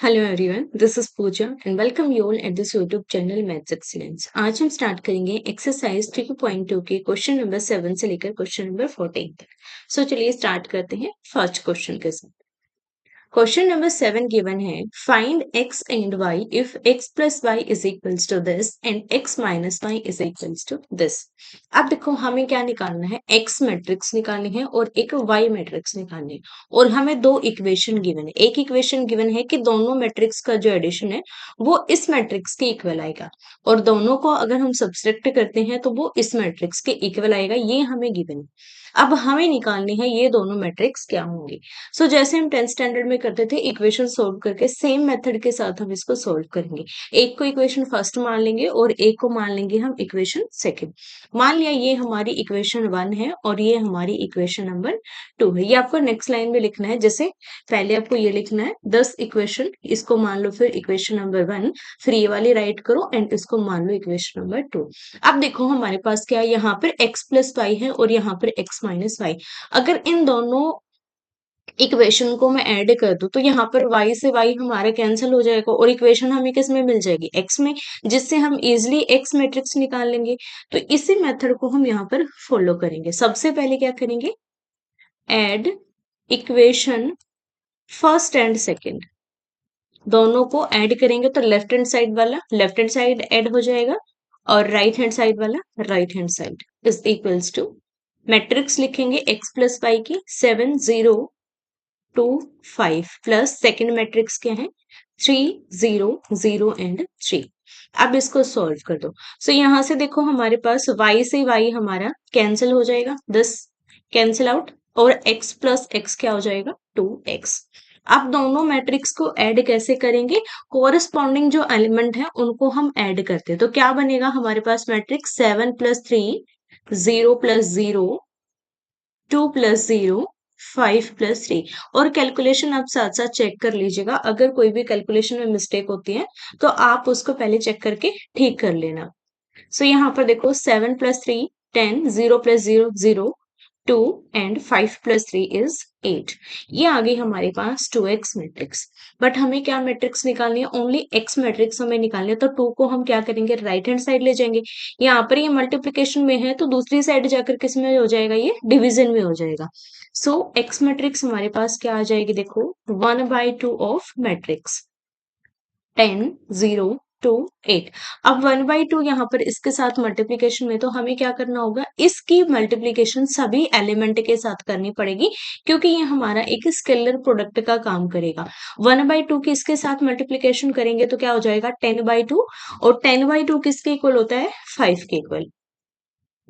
Hello everyone, this is Pooja and welcome you all at this YouTube channel maths excellence. आज हम start करेंगे exercise 3.2 के question number 7 से लेकर क्वेश्चन नंबर 14 तक। चलिए स्टार्ट करते हैं फर्स्ट क्वेश्चन के साथ। क्वेश्चन नंबर 7 गिवन है, find x and y if x plus y is equals to this and x minus y is equals to this. अब देखो हमें क्या निकालना है, x मैट्रिक्स निकालनी है और एक y मैट्रिक्स निकालनी है। और हमें दो इक्वेशन गिवन है। एक इक्वेशन गिवन है कि दोनों मैट्रिक्स का जो एडिशन है वो इस मैट्रिक्स के इक्वल आएगा, और दोनों को अगर हम सब्सट्रैक्ट करते हैं तो वो इस मैट्रिक्स के इक्वल आएगा। ये हमें गिवन है। अब हमें निकालनी है ये दोनों मैट्रिक्स क्या होंगे। जैसे हम 10th स्टैंडर्ड में करते थे, इक्वेशन सोल्व करके सेम मेथड के साथ हम इसको सोल्व करेंगे। एक को इक्वेशन फर्स्ट मान लेंगे और एक को मान लेंगे हम इक्वेशन सेकंड। मान लिया ये हमारी इक्वेशन 1 है और ये हमारी इक्वेशन नंबर 2 है। ये आपको नेक्स्ट लाइन में लिखना है। जैसे पहले आपको ये लिखना है 10 इक्वेशन, इसको मान लो फिर इक्वेशन नंबर 1, फिर ये वाली राइट करो एंड इसको मान लो इक्वेशन नंबर 2। अब देखो हमारे पास क्या है, यहाँ पर x प्लस वाई है और यहाँ पर x माइनस वाई। अगर इन दोनों इक्वेशन को मैं ऐड कर दूं तो यहाँ पर y से y हमारा कैंसिल हो जाएगा और इक्वेशन हमें किस में मिल जाएगी, x में, जिससे हम इजिली x मैट्रिक्स निकाल लेंगे। तो इसी मेथड को हम यहाँ पर फॉलो करेंगे। सबसे पहले क्या करेंगे, add equation first and second, दोनों को ऐड करेंगे तो लेफ्ट हैंड साइड वाला लेफ्ट हैंड साइड ऐड हो जाएगा और राइट हैंड साइड वाला right hand side is equals to, matrix लिखेंगे x प्लस वाई की 7 0 2 5 प्लस सेकेंड मैट्रिक्स क्या है 3 0 0 एंड 3। अब इसको सॉल्व कर दो। यहाँ से देखो हमारे पास y से y हमारा कैंसिल हो जाएगा, 10 कैंसिल आउट, और x प्लस x क्या हो जाएगा 2x। अब दोनों मैट्रिक्स को ऐड कैसे करेंगे, कोरस्पॉन्डिंग जो एलिमेंट है उनको हम ऐड करते हैं। तो क्या बनेगा हमारे पास matrix 7 plus 3 0 plus 0 2 plus 0 5 plus 3। और कैलकुलेशन आप साथ साथ चेक कर लीजिएगा, अगर कोई भी कैलकुलेशन में मिस्टेक होती है तो आप उसको पहले चेक करके ठीक कर लेना। यहाँ पर देखो 7 plus 3 10 0 plus 0 0 2 and 5 plus 3 is 8। ये आ गई हमारे पास 2x मैट्रिक्स। बट हमें क्या मैट्रिक्स निकालनी है, ओनली x मैट्रिक्स हमें निकालनी है। तो 2 को हम क्या करेंगे, राइट हैंड साइड ले जाएंगे। यहाँ पर ये मल्टीप्लिकेशन में है तो दूसरी साइड जाकर किस में हो जाएगा, ये डिवीजन में हो जाएगा। x मैट्रिक्स हमारे पास क्या आ जाएगी, देखो 1/2 ऑफ मैट्रिक्स 10 0 2 8। अब 1/2 यहाँ पर इसके साथ मल्टीप्लीकेशन में, तो हमें क्या करना होगा, इसकी मल्टीप्लीकेशन सभी एलिमेंट के साथ करनी पड़ेगी, क्योंकि ये हमारा एक स्केलर प्रोडक्ट का काम करेगा। 1/2 की इसके साथ मल्टीप्लीकेशन करेंगे तो क्या हो जाएगा 10/2, और 10/2 किसके इक्वल होता है 5 के equal,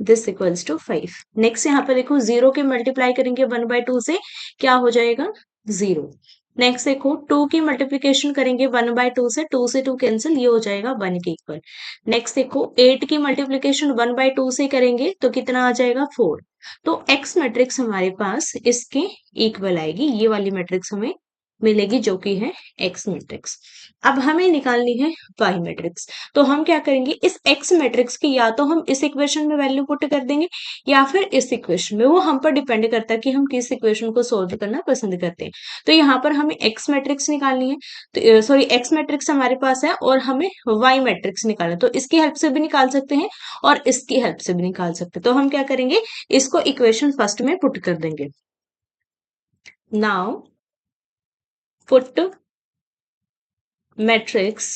this equals to 5। Next यहाँ पर देखो 0 के मल्टीप्लाई करेंगे 1/2 से, क्या हो जाएगा 0। नेक्स्ट देखो 2 की मल्टीप्लिकेशन करेंगे 1/2 से, 2 से 2 कैंसिल, ये हो जाएगा 1 के इक्वल। नेक्स्ट देखो 8 की मल्टीप्लिकेशन 1/2 से करेंगे तो कितना आ जाएगा 4। तो x मैट्रिक्स हमारे पास इसके इक्वल आएगी, ये वाली मैट्रिक्स हमें मिलेगी जो कि है x मैट्रिक्स। अब हमें निकालनी है y मैट्रिक्स। तो हम क्या करेंगे, इस x मैट्रिक्स की या तो हम इस इक्वेशन में वैल्यू पुट कर देंगे या फिर इस इक्वेशन में, वो हम पर डिपेंड करता है कि हम किस इक्वेशन को सोल्व करना पसंद करते हैं। तो यहाँ पर हमें x मैट्रिक्स निकालनी है, तो सॉरी x मैट्रिक्स हमारे पास है और हमें y मैट्रिक्स निकालना है। तो इसकी हेल्प से भी निकाल सकते हैं और इसकी हेल्प से भी निकाल सकते हैं। तो हम क्या करेंगे, इसको इक्वेशन फर्स्ट में पुट कर देंगे। नाउ पुट मैट्रिक्स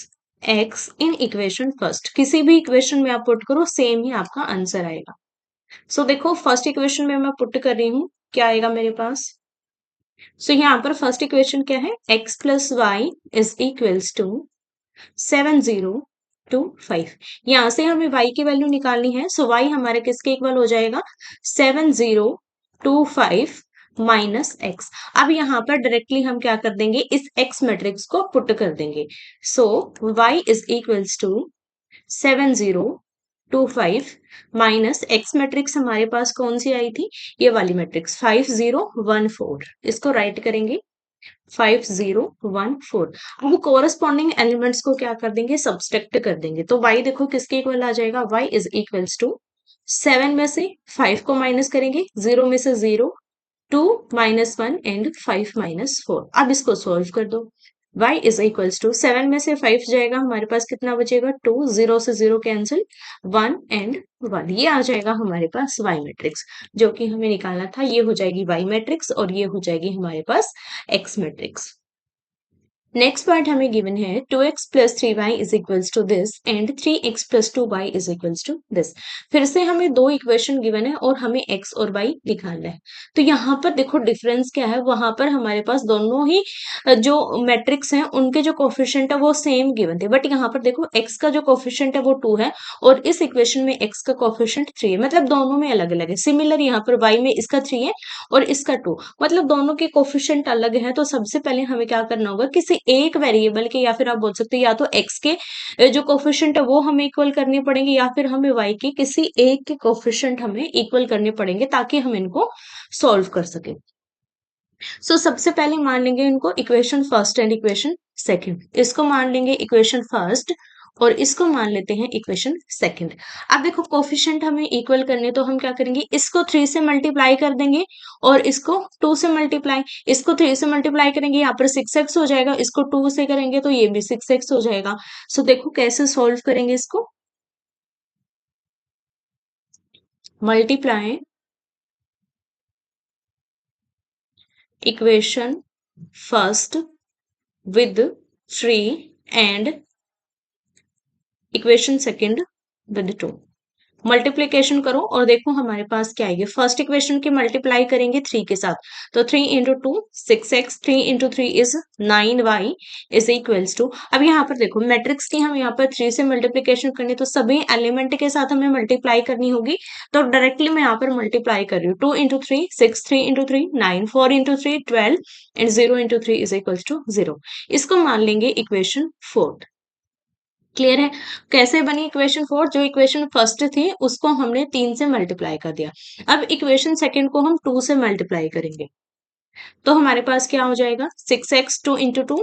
x इन इक्वेशन फर्स्ट, किसी भी इक्वेशन में आप पुट करो सेम ही आपका आंसर आएगा। देखो फर्स्ट इक्वेशन में मैं पुट कर रही हूं, क्या आएगा मेरे पास। यहाँ पर फर्स्ट इक्वेशन क्या है, x plus y is equals to 7 0 2 5। यहाँ से हमें y की वैल्यू निकालनी है। y हमारे किसके इक्वल हो जाएगा 7 0 2 5 माइनस एक्स। अब यहाँ पर डायरेक्टली हम क्या कर देंगे, इस x मैट्रिक्स को पुट कर देंगे। y is equals to 7 0 2 5 minus x matrix हमारे पास कौन सी आई थी, ये वाली मैट्रिक्स 5 0 1 4। इसको राइट करेंगे 5 0 1 4। अब कोरस्पॉन्डिंग एलिमेंट्स को क्या कर देंगे, सब्सट्रैक्ट कर देंगे। तो y देखो किसके इक्वल आ जाएगा, y इज इक्वल्स टू 7 में से 5 को माइनस करेंगे, 0 में से 0 2 -1 एंड 5 -4। अब इसको सॉल्व कर दो। y इज इक्वल्स टू 7 में से 5 जाएगा, हमारे पास कितना बचेगा 2, 0 से 0 कैंसिल, 1 एंड 1, ये आ जाएगा हमारे पास y मैट्रिक्स जो कि हमें निकालना था। ये हो जाएगी y मैट्रिक्स और ये हो जाएगी हमारे पास x मैट्रिक्स। नेक्स्ट पार्ट हमें गिवन है 2x plus 3y is equals to this and 3x plus 2y is equals to this. फिर से हमें दो इक्वेशन गिवन है और हमें x और y निकालना है। तो यहाँ पर देखो डिफरेंस क्या है, वहां पर हमारे पास दोनों ही जो मैट्रिक्स हैं उनके जो कोफिशिएंट है वो सेम गिवन थे, बट यहाँ पर देखो x का जो कोफिशिएंट है वो 2 है और इस इक्वेशन में x का कोफिशिएंट 3 है, मतलब दोनों में अलग अलग है। सिमिलर यहाँ पर y में इसका 3 है और इसका 2, मतलब दोनों के कोफिशिएंट अलग है। तो सबसे पहले हमें क्या करना होगा, किसी एक वेरिएबल के या फिर आप बोल सकते हो या तो x के जो कोफिशिएंट है वो हमें इक्वल करने पड़ेंगे या फिर हमें y के किसी एक के कोफिशिएंट हमें इक्वल करने पड़ेंगे ताकि हम इनको सॉल्व कर सके। सबसे पहले मान लेंगे इनको equation first and equation second. इसको मान लेंगे इक्वेशन फर्स्ट और इसको मान लेते हैं इक्वेशन सेकंड। अब देखो कोफिशिएंट हमें इक्वल करने, तो हम क्या करेंगे, इसको 3 से मल्टीप्लाई कर देंगे और इसको 2 से मल्टीप्लाई, इसको 3 से मल्टीप्लाई करेंगे यहाँ पर 6x हो जाएगा, इसको 2 से करेंगे तो ये भी 6x हो जाएगा। देखो कैसे सॉल्व करेंगे इसको, multiply equation first with 3 and equation second with 2। Multiplication करो और देखो हमारे पास क्या आएगी। फर्स्ट इक्वेशन की मल्टीप्लाई करेंगे 3 के साथ, तो 3 into 2 6x, 3 into 3 is 9y is equals to. अब यहाँ पर देखो मैट्रिक्स की हम यहाँ पर 3 से मल्टीप्लीकेशन करनी, तो सभी एलिमेंट के साथ हमें मल्टीप्लाई करनी होगी। तो डायरेक्टली मैं यहाँ पर मल्टीप्लाई कर रही हूँ, 2 into 3 6, 3 into 3 9, 4 into 3 12 and 0 into 3 is equals to 0। इसको मान लेंगे इक्वेशन फोर्थ। क्लियर है कैसे बनी इक्वेशन फोर, जो इक्वेशन फर्स्ट थी उसको हमने 3 से मल्टीप्लाई कर दिया। अब इक्वेशन सेकंड को हम 2 से मल्टीप्लाई करेंगे तो हमारे पास क्या हो जाएगा 6x, 2 into 2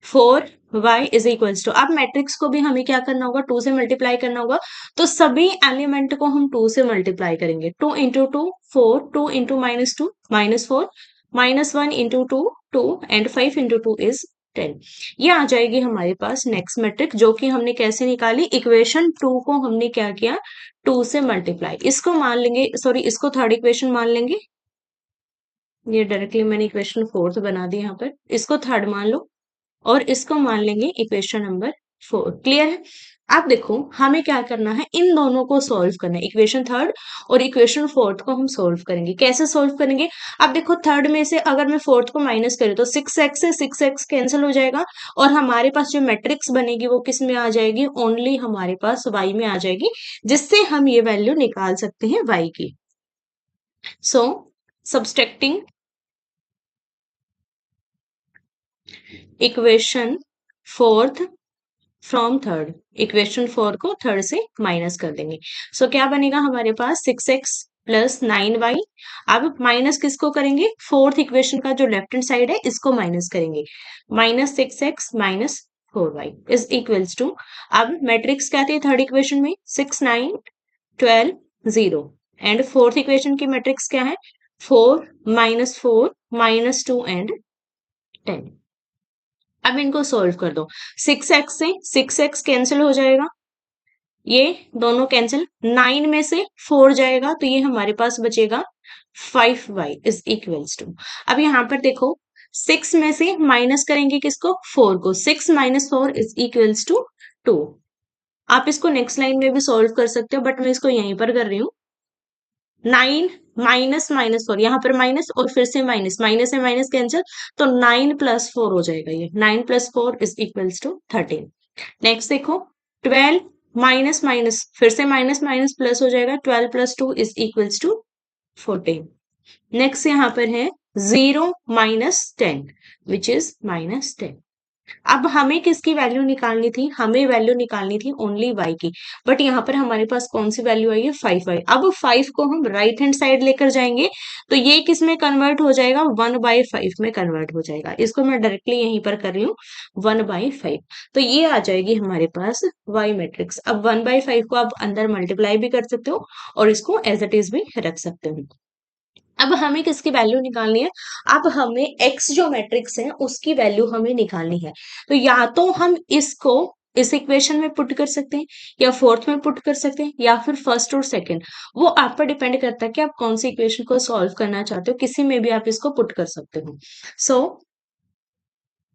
4y is equals to. अब मैट्रिक्स को भी हमें क्या करना होगा 2 से मल्टीप्लाई करना होगा, तो सभी एलिमेंट को हम 2 से मल्टीप्लाई करेंगे। 2 into 2 4, 2 into -2 -4, -1 into 2 2 and 5 into 2 is 10। ये आ जाएगी हमारे पास नेक्स्ट मैट्रिक, जो कि हमने कैसे निकाली, इक्वेशन 2 को हमने क्या किया 2 से मल्टीप्लाई। इसको मान लेंगे, सॉरी इसको थर्ड इक्वेशन मान लेंगे। ये डायरेक्टली मैंने इक्वेशन फोर्थ बना दी यहाँ पर, इसको थर्ड मान लो और इसको मान लेंगे इक्वेशन नंबर 4। क्लियर है। अब देखो हमें क्या करना है, इन दोनों को सॉल्व करना है, इक्वेशन थर्ड और इक्वेशन फोर्थ को हम सॉल्व करेंगे। कैसे सॉल्व करेंगे, अब देखो थर्ड में से अगर मैं फोर्थ को माइनस करूँ तो 6x से 6x कैंसिल हो जाएगा और हमारे पास जो मैट्रिक्स बनेगी वो किस में आ जाएगी, ओनली हमारे पास y में आ जाएगी, जिससे हम ये वैल्यू निकाल सकते हैं y की। So subtracting equation fourth from third, equation 4 को थर्ड से माइनस कर देंगे। क्या बनेगा हमारे पास 6x प्लस 9y। अब माइनस किसको करेंगे, फोर्थ इक्वेशन का जो लेफ्ट हैंड साइड है इसको माइनस करेंगे, -6x minus 4y is equals to. अब मैट्रिक्स क्या थी थर्ड इक्वेशन में 6 9 12 0 एंड फोर्थ इक्वेशन की मैट्रिक्स क्या है 4 -4 -2 एंड 10। अब इनको सोल्व कर दो, 6x से 6x कैंसिल हो जाएगा, ये दोनों कैंसिल, 9 में से 4 जाएगा तो ये हमारे पास बचेगा 5y इज इक्वल्स टू। अब यहाँ पर देखो 6 में से माइनस करेंगे किसको 4 को, 6 माइनस 4 इज इक्वल्स टू 2। आप इसको नेक्स्ट लाइन में भी सोल्व कर सकते हो बट मैं इसको यहीं पर कर रही हूँ। 9 माइनस -4, यहाँ पर माइनस और फिर से माइनस, माइनस से माइनस कैंसिल, तो 9 प्लस 4 हो जाएगा, ये 9 plus 4 is equals to 13। Next देखो 12 माइनस माइनस फिर से माइनस माइनस प्लस हो जाएगा, 12 plus 2 is equals to 14। Next यहाँ पर है 0 माइनस 10 विच इज -10। अब हमें किसकी वैल्यू निकालनी थी, हमें वैल्यू निकालनी थी ओनली y की, बट यहाँ पर हमारे पास कौन सी वैल्यू आई है 5y। अब 5 को हम राइट हैंड साइड लेकर जाएंगे तो ये किस में कन्वर्ट हो जाएगा 1/5 में कन्वर्ट हो जाएगा। इसको मैं डायरेक्टली यहीं पर कर रही हूँ 1/5, तो ये आ जाएगी हमारे पास y मैट्रिक्स। अब 1/5 को आप अंदर मल्टीप्लाई भी कर सकते हो और इसको एज इट इज भी रख सकते हो। अब हमें किसकी वैल्यू निकालनी है? अब हमें x जो मैट्रिक्स है उसकी वैल्यू हमें निकालनी है। तो या तो हम इसको इस इक्वेशन में पुट कर सकते हैं, या फोर्थ में पुट कर सकते हैं, या फिर फर्स्ट और सेकंड। वो आप पर डिपेंड करता है कि आप कौन सी इक्वेशन को सॉल्व करना चाहते हो, किसी में भी आप इसको पुट कर सकते हो। सो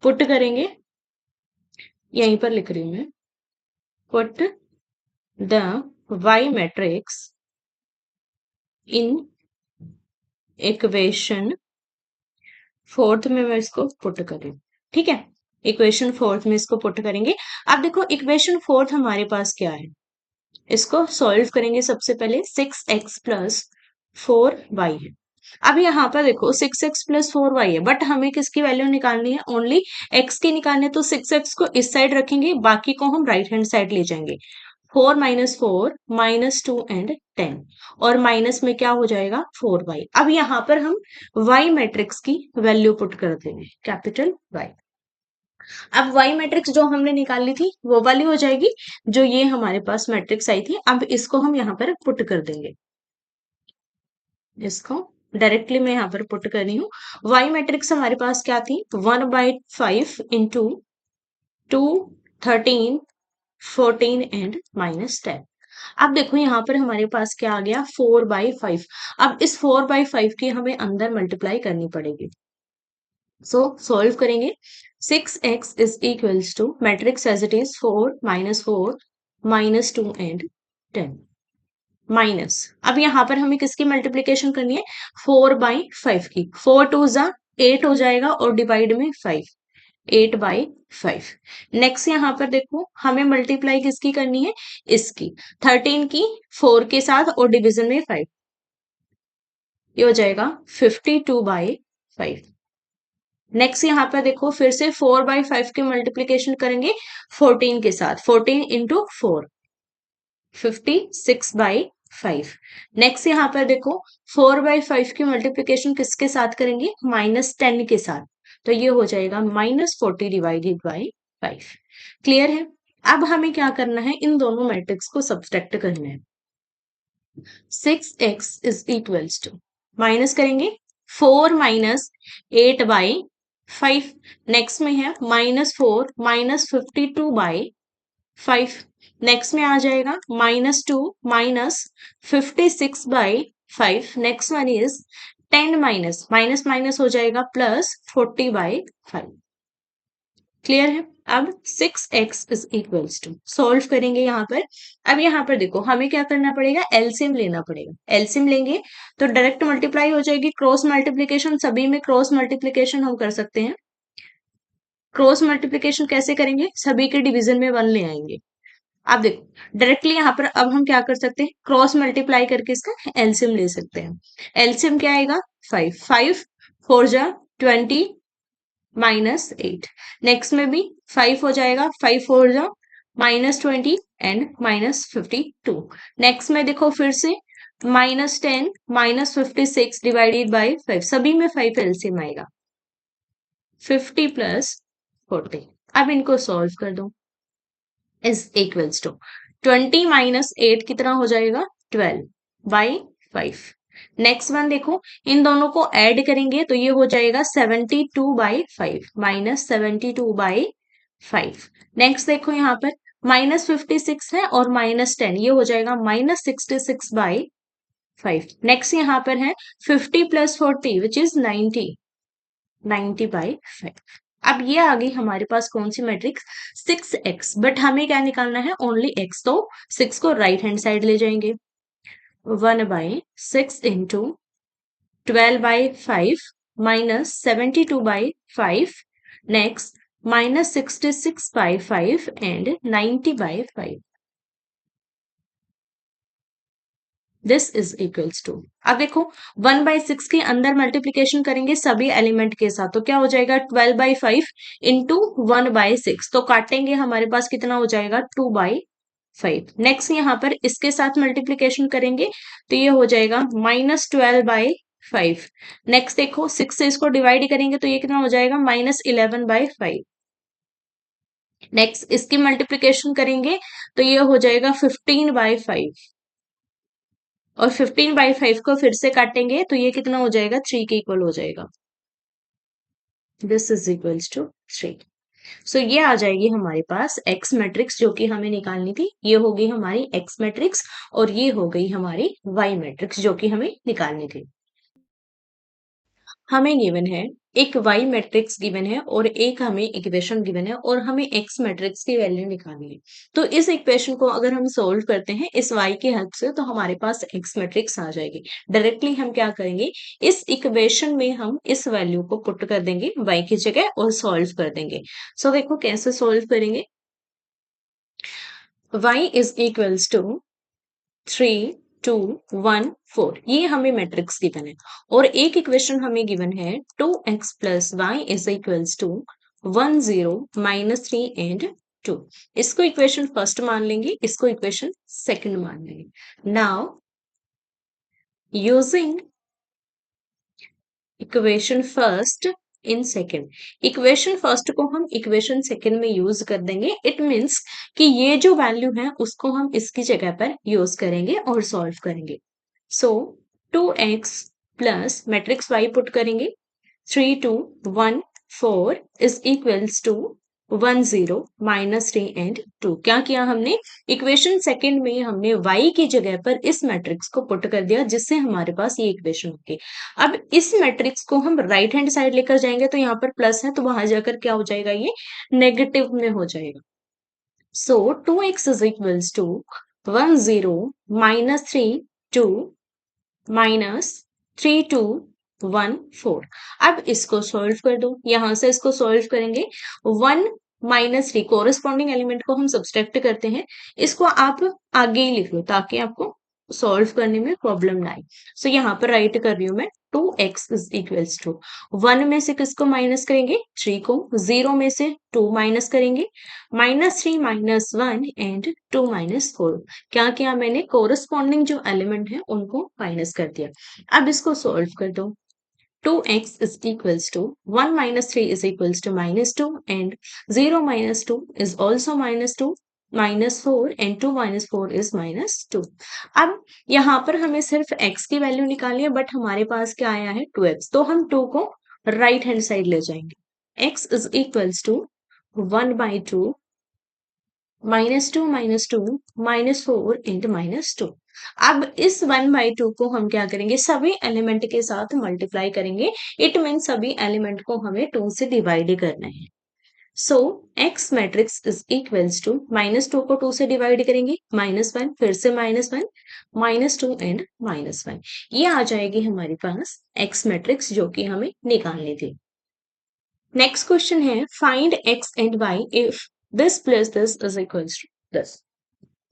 पुट करेंगे, यहीं पर लिख रही हूं मैं, put the y matrix in equation fourth में मैं इसको पुट करी, ठीक है। इक्वेशन फोर्थ में इसको पुट करेंगे। अब देखो इक्वेशन फोर्थ हमारे पास क्या है, इसको सॉल्व करेंगे। सबसे पहले 6x प्लस 4y है। अब यहाँ पर देखो 6x प्लस 4y है, बट हमें किसकी वैल्यू निकालनी है? ओनली x की निकालनी है। तो 6x को इस साइड रखेंगे, बाकी को हम राइट हैंड साइड ले जाएंगे। 4 - 4 -2 एंड 10, और माइनस में क्या हो जाएगा? 4y। अब यहाँ पर हम y मैट्रिक्स की वैल्यू पुट कर देंगे, कैपिटल Y। अब y मैट्रिक्स जो हमने निकाली थी वो वाली हो जाएगी जो ये हमारे पास मैट्रिक्स आई थी। अब इसको हम यहाँ पर पुट कर देंगे, इसको डायरेक्टली मैं यहाँ पर पुट कर रही हूँ। y मैट्रिक्स हमारे पास क्या थी? 1/5 इंटू 2, 13, 14 एंड -10। अब देखो यहाँ पर हमारे पास क्या आ गया? 4/5। अब इस 4/5 की हमें अंदर मल्टीप्लाई करनी पड़ेगी। सो सॉल्व करेंगे। 6x is equals to matrix as it is 4 - 4 -2 एंड 10 माइनस। अब यहाँ पर हमें किसकी मल्टीप्लीकेशन करनी है? 4/5 की। 4 2 जा 8 हो जाएगा, और डिवाइड में 5, 8/5। नेक्स्ट यहाँ पर देखो हमें मल्टीप्लाई किसकी करनी है? इसकी। 13 की 4 के साथ, और डिवीजन में 5, ये हो जाएगा 52/5। नेक्स्ट यहाँ पर देखो फिर से 4/5 की मल्टीप्लीकेशन करेंगे 14 के साथ। 14 इंटू 4, 56/5। नेक्स्ट यहाँ पर देखो 4/5 की मल्टीप्लीकेशन किसके साथ करेंगे? -10 के साथ। तो ये हो जाएगा -40 डिवाइडेड बाई 5। क्लियर है? अब हमें क्या करना है? इन दोनों मैट्रिक्स को सब्सट्रैक्ट करना है। 6x is equals to, minus करेंगे 4 - 8/5। नेक्स्ट में है -4 -52/5। नेक्स्ट में आ जाएगा -2 -56/5। Next one is 10 minus minus हो जाएगा +40/5। क्लियर है? अब 6x is equals to, solve करेंगे यहाँ पर। अब यहाँ पर देखो हमें क्या करना पड़ेगा? एलसीएम लेना पड़ेगा। एलसीएम लेंगे तो डायरेक्ट मल्टीप्लाई हो जाएगी। क्रॉस मल्टीप्लीकेशन, सभी में क्रॉस मल्टीप्लीकेशन हम कर सकते हैं। क्रॉस मल्टीप्लीकेशन कैसे करेंगे? सभी के डिवीजन में 1 ले आएंगे। अब देखो डायरेक्टली यहाँ पर अब हम क्या कर सकते हैं? क्रॉस मल्टीप्लाई करके इसका एलसीएम ले सकते हैं। एलसीएम क्या आएगा? 5। 5 4 जा 20 -8। नेक्स्ट में भी 5 हो जाएगा। 5 4 जा -20 एंड -52। नेक्स्ट में देखो फिर से -10 -56 डिवाइडेड बाई 5, सभी में 5 एलसीएम आएगा। 50 + 40। अब इनको सॉल्व कर दो, इज इक्वल्स टू 20 - 8 कितना हो जाएगा? 12/5। नेक्स्ट वन देखो, इन दोनों को ऐड करेंगे तो ये हो जाएगा 72/5 -72/5। नेक्स्ट देखो यहाँ पर -56 है और -10, ये हो जाएगा -66/5। नेक्स्ट यहाँ पर है 50 + 40 विच इज 90, 90/5। अब ये आ गई हमारे पास कौन सी मैट्रिक्स? 6x। बट हमें क्या निकालना है? Only x। तो 6 को राइट हैंड साइड ले जाएंगे। 1/6 into 12/5 -72/5। Next -66/5 and 90/5। This is equals to, अब देखो 1/6 के अंदर मल्टीप्लीकेशन करेंगे सभी एलिमेंट के साथ, तो क्या हो जाएगा? 12/5 इंटू 1/6। तो काटेंगे, हमारे पास कितना हो जाएगा? 2/5। नेक्स्ट यहाँ पर इसके साथ मल्टीप्लीकेशन करेंगे तो ये हो जाएगा -12/5। नेक्स्ट देखो 6 से इसको डिवाइड करेंगे तो ये कितना हो जाएगा? -11/5। नेक्स्ट इसकी मल्टीप्लीकेशन करेंगे तो ये हो जाएगा 15/5। और 15/5 को फिर से काटेंगे तो ये कितना हो जाएगा, 3 के इक्वल हो जाएगा। This is equals to 3। So ये आ जाएगी हमारे पास एक्स मैट्रिक्स जो कि हमें निकालनी थी। ये हो गई हमारी एक्स मैट्रिक्स और ये हो गई हमारी वाई मैट्रिक्स जो कि हमें निकालनी थी। हमें गिवन है एक वाई मैट्रिक्स गिवन है और एक हमें इक्वेशन गिवन है और हमें एक्स मैट्रिक्स की वैल्यू निकालनी है। तो इस इक्वेशन को अगर हम सोल्व करते हैं इस वाई की हेल्प से तो हमारे पास एक्स मैट्रिक्स आ जाएगी। डायरेक्टली हम क्या करेंगे, इस इक्वेशन में हम इस वैल्यू को पुट कर देंगे वाई की जगह और सॉल्व कर देंगे। सो देखो कैसे सॉल्व करेंगे। y इज इक्वल्स टू 3, 2, 1, 4 ये हमें मैट्रिक्स गिवन है और एक इक्वेशन हमें गिवन है 2x plus y is equals to 1, 0, -3 and 2। इसको इक्वेशन फर्स्ट मान लेंगे, इसको इक्वेशन सेकंड मान लेंगे। Now using equation first in second, equation first को हम इक्वेशन सेकेंड में यूज कर देंगे। इट मीन्स कि ये जो वैल्यू है उसको हम इसकी जगह पर यूज करेंगे और सॉल्व करेंगे। सो 2x plus matrix y put करेंगे 3, 2, 1, 4 इज इक्वल्स टू 1, 0, -3 एंड 2। क्या किया हमने, इक्वेशन सेकंड में हमने y की जगह पर इस मैट्रिक्स को पुट कर दिया जिससे हमारे पास ये इक्वेशन होगी। अब इस मैट्रिक्स को हम राइट हैंड साइड लेकर जाएंगे तो यहाँ पर प्लस है तो वहां जाकर क्या हो जाएगा, ये नेगेटिव में हो जाएगा। सो 2x इज इक्वल्स टू 1, 0, -3 2 -3, 2, 1, 4। अब इसको सॉल्व कर दो, यहां से इसको सॉल्व करेंगे 1, -3 कोरिस्पॉन्डिंग एलिमेंट को हम सब्सट्रैक्ट करते हैं। इसको आप आगे ही लिख लो ताकि आपको सॉल्व करने में प्रॉब्लम ना आए। सो यहाँ पर राइट कर रही हूं मैं 2x इज इक्वल्स टू 1 में से किसको माइनस करेंगे, 3 को, 0 में से 2 माइनस करेंगे, -3, -1 एंड 2, -4। क्या किया मैंने, कोरिस्पॉन्डिंग जो एलिमेंट है उनको माइनस कर दिया। अब इसको सॉल्व कर दो 2x is equals to 1, -3 is equals to -2 and 0, -2 is also -2, -4 and 2, -4 is -2। अब यहाँ पर हमें सिर्फ x की वैल्यू निकालनी है बट हमारे पास क्या आया है 2x, तो हम 2 को राइट हैंड साइड ले जाएंगे। x is equals to 1/2 -2, -2, -4 and -2। अब इस 1/2 को हम क्या करेंगे, सभी एलिमेंट के साथ मल्टीप्लाई करेंगे। इट मीन सभी एलिमेंट को हमें 2 से डिवाइड करना है। So x matrix is equals to -2 को 2 से डिवाइड करेंगे, -1 फिर से -1, -2 एंड -1। ये आ जाएगी हमारे पास एक्स मैट्रिक्स जो कि हमें निकालनी थी। नेक्स्ट क्वेश्चन है find x and y if this plus this is equals to this.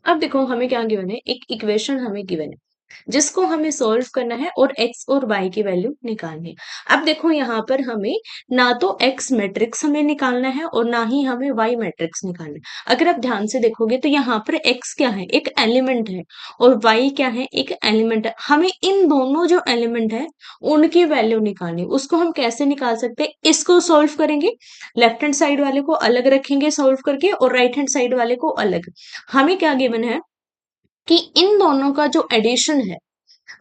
अब देखो हमें क्या गिवन है, एक इक्वेशन हमें गिवन है जिसको हमें सॉल्व करना है और x और y की वैल्यू निकालनी है। अब देखो यहाँ पर हमें ना तो x मैट्रिक्स हमें निकालना है और ना ही हमें y मैट्रिक्स निकालना है। अगर आप ध्यान से देखोगे तो यहाँ पर x क्या है, एक एलिमेंट है और y क्या है, एक एलिमेंट है। हमें इन दोनों जो एलिमेंट है उनकी वैल्यू निकालनी है। उसको हम कैसे निकाल सकते हैं, इसको सॉल्व करेंगे, लेफ्ट हैंड साइड वाले को अलग रखेंगे सॉल्व करके और राइट हैंड साइड वाले को अलग। हमें क्या गिवन है कि इन दोनों का जो एडिशन है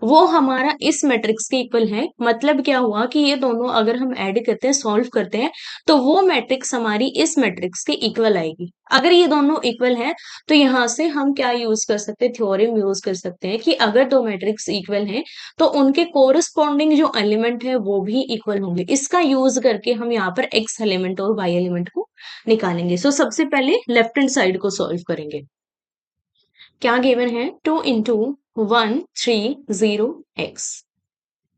वो हमारा इस मैट्रिक्स के इक्वल है। मतलब क्या हुआ कि ये दोनों अगर हम ऐड करते हैं सॉल्व करते हैं तो वो मैट्रिक्स हमारी इस मैट्रिक्स के इक्वल आएगी। अगर ये दोनों इक्वल है तो यहाँ से हम क्या यूज कर सकते हैं, थ्योरम यूज कर सकते हैं कि अगर दो मैट्रिक्स इक्वल हैं तो उनके कोरिस्पॉन्डिंग जो एलिमेंट है वो भी इक्वल होंगे। इसका यूज करके हम यहाँ पर एक्स एलिमेंट और वाई एलिमेंट को निकालेंगे। सो सबसे पहले लेफ्ट हैंड साइड को सॉल्व करेंगे। क्या गिवन है, 2 × 1, 3, 0 x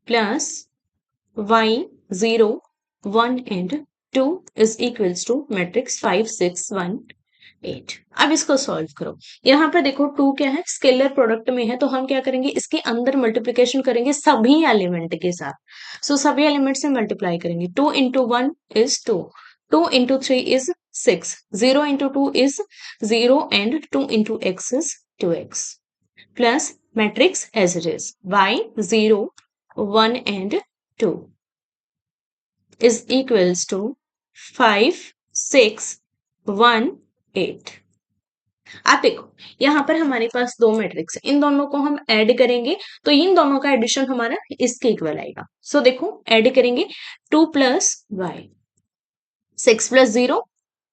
plus y 0, 1 and 2 is equals to matrix 5, 6, 1, 8। अब इसको सॉल्व करो। यहाँ पर देखो 2 क्या है, स्केलर प्रोडक्ट में है तो हम क्या करेंगे, इसके अंदर मल्टीप्लिकेशन करेंगे सभी एलिमेंट के साथ। सो सभी एलिमेंट से मल्टीप्लाई करेंगे। 2 × 1 is 2, 2 × 3 is 6, 0 × 2 is 0 and 2 × x is 2x plus matrix as it is y 0, 1 and 2 is equals to 5, 6, 1, 8। आप देखो यहाँ पर हमारे पास दो मैट्रिक्स है, इन दोनों को हम ऐड करेंगे तो इन दोनों का एडिशन हमारा इसके इक्वल आएगा। सो देखो ऐड करेंगे 2 + y, 6 + 0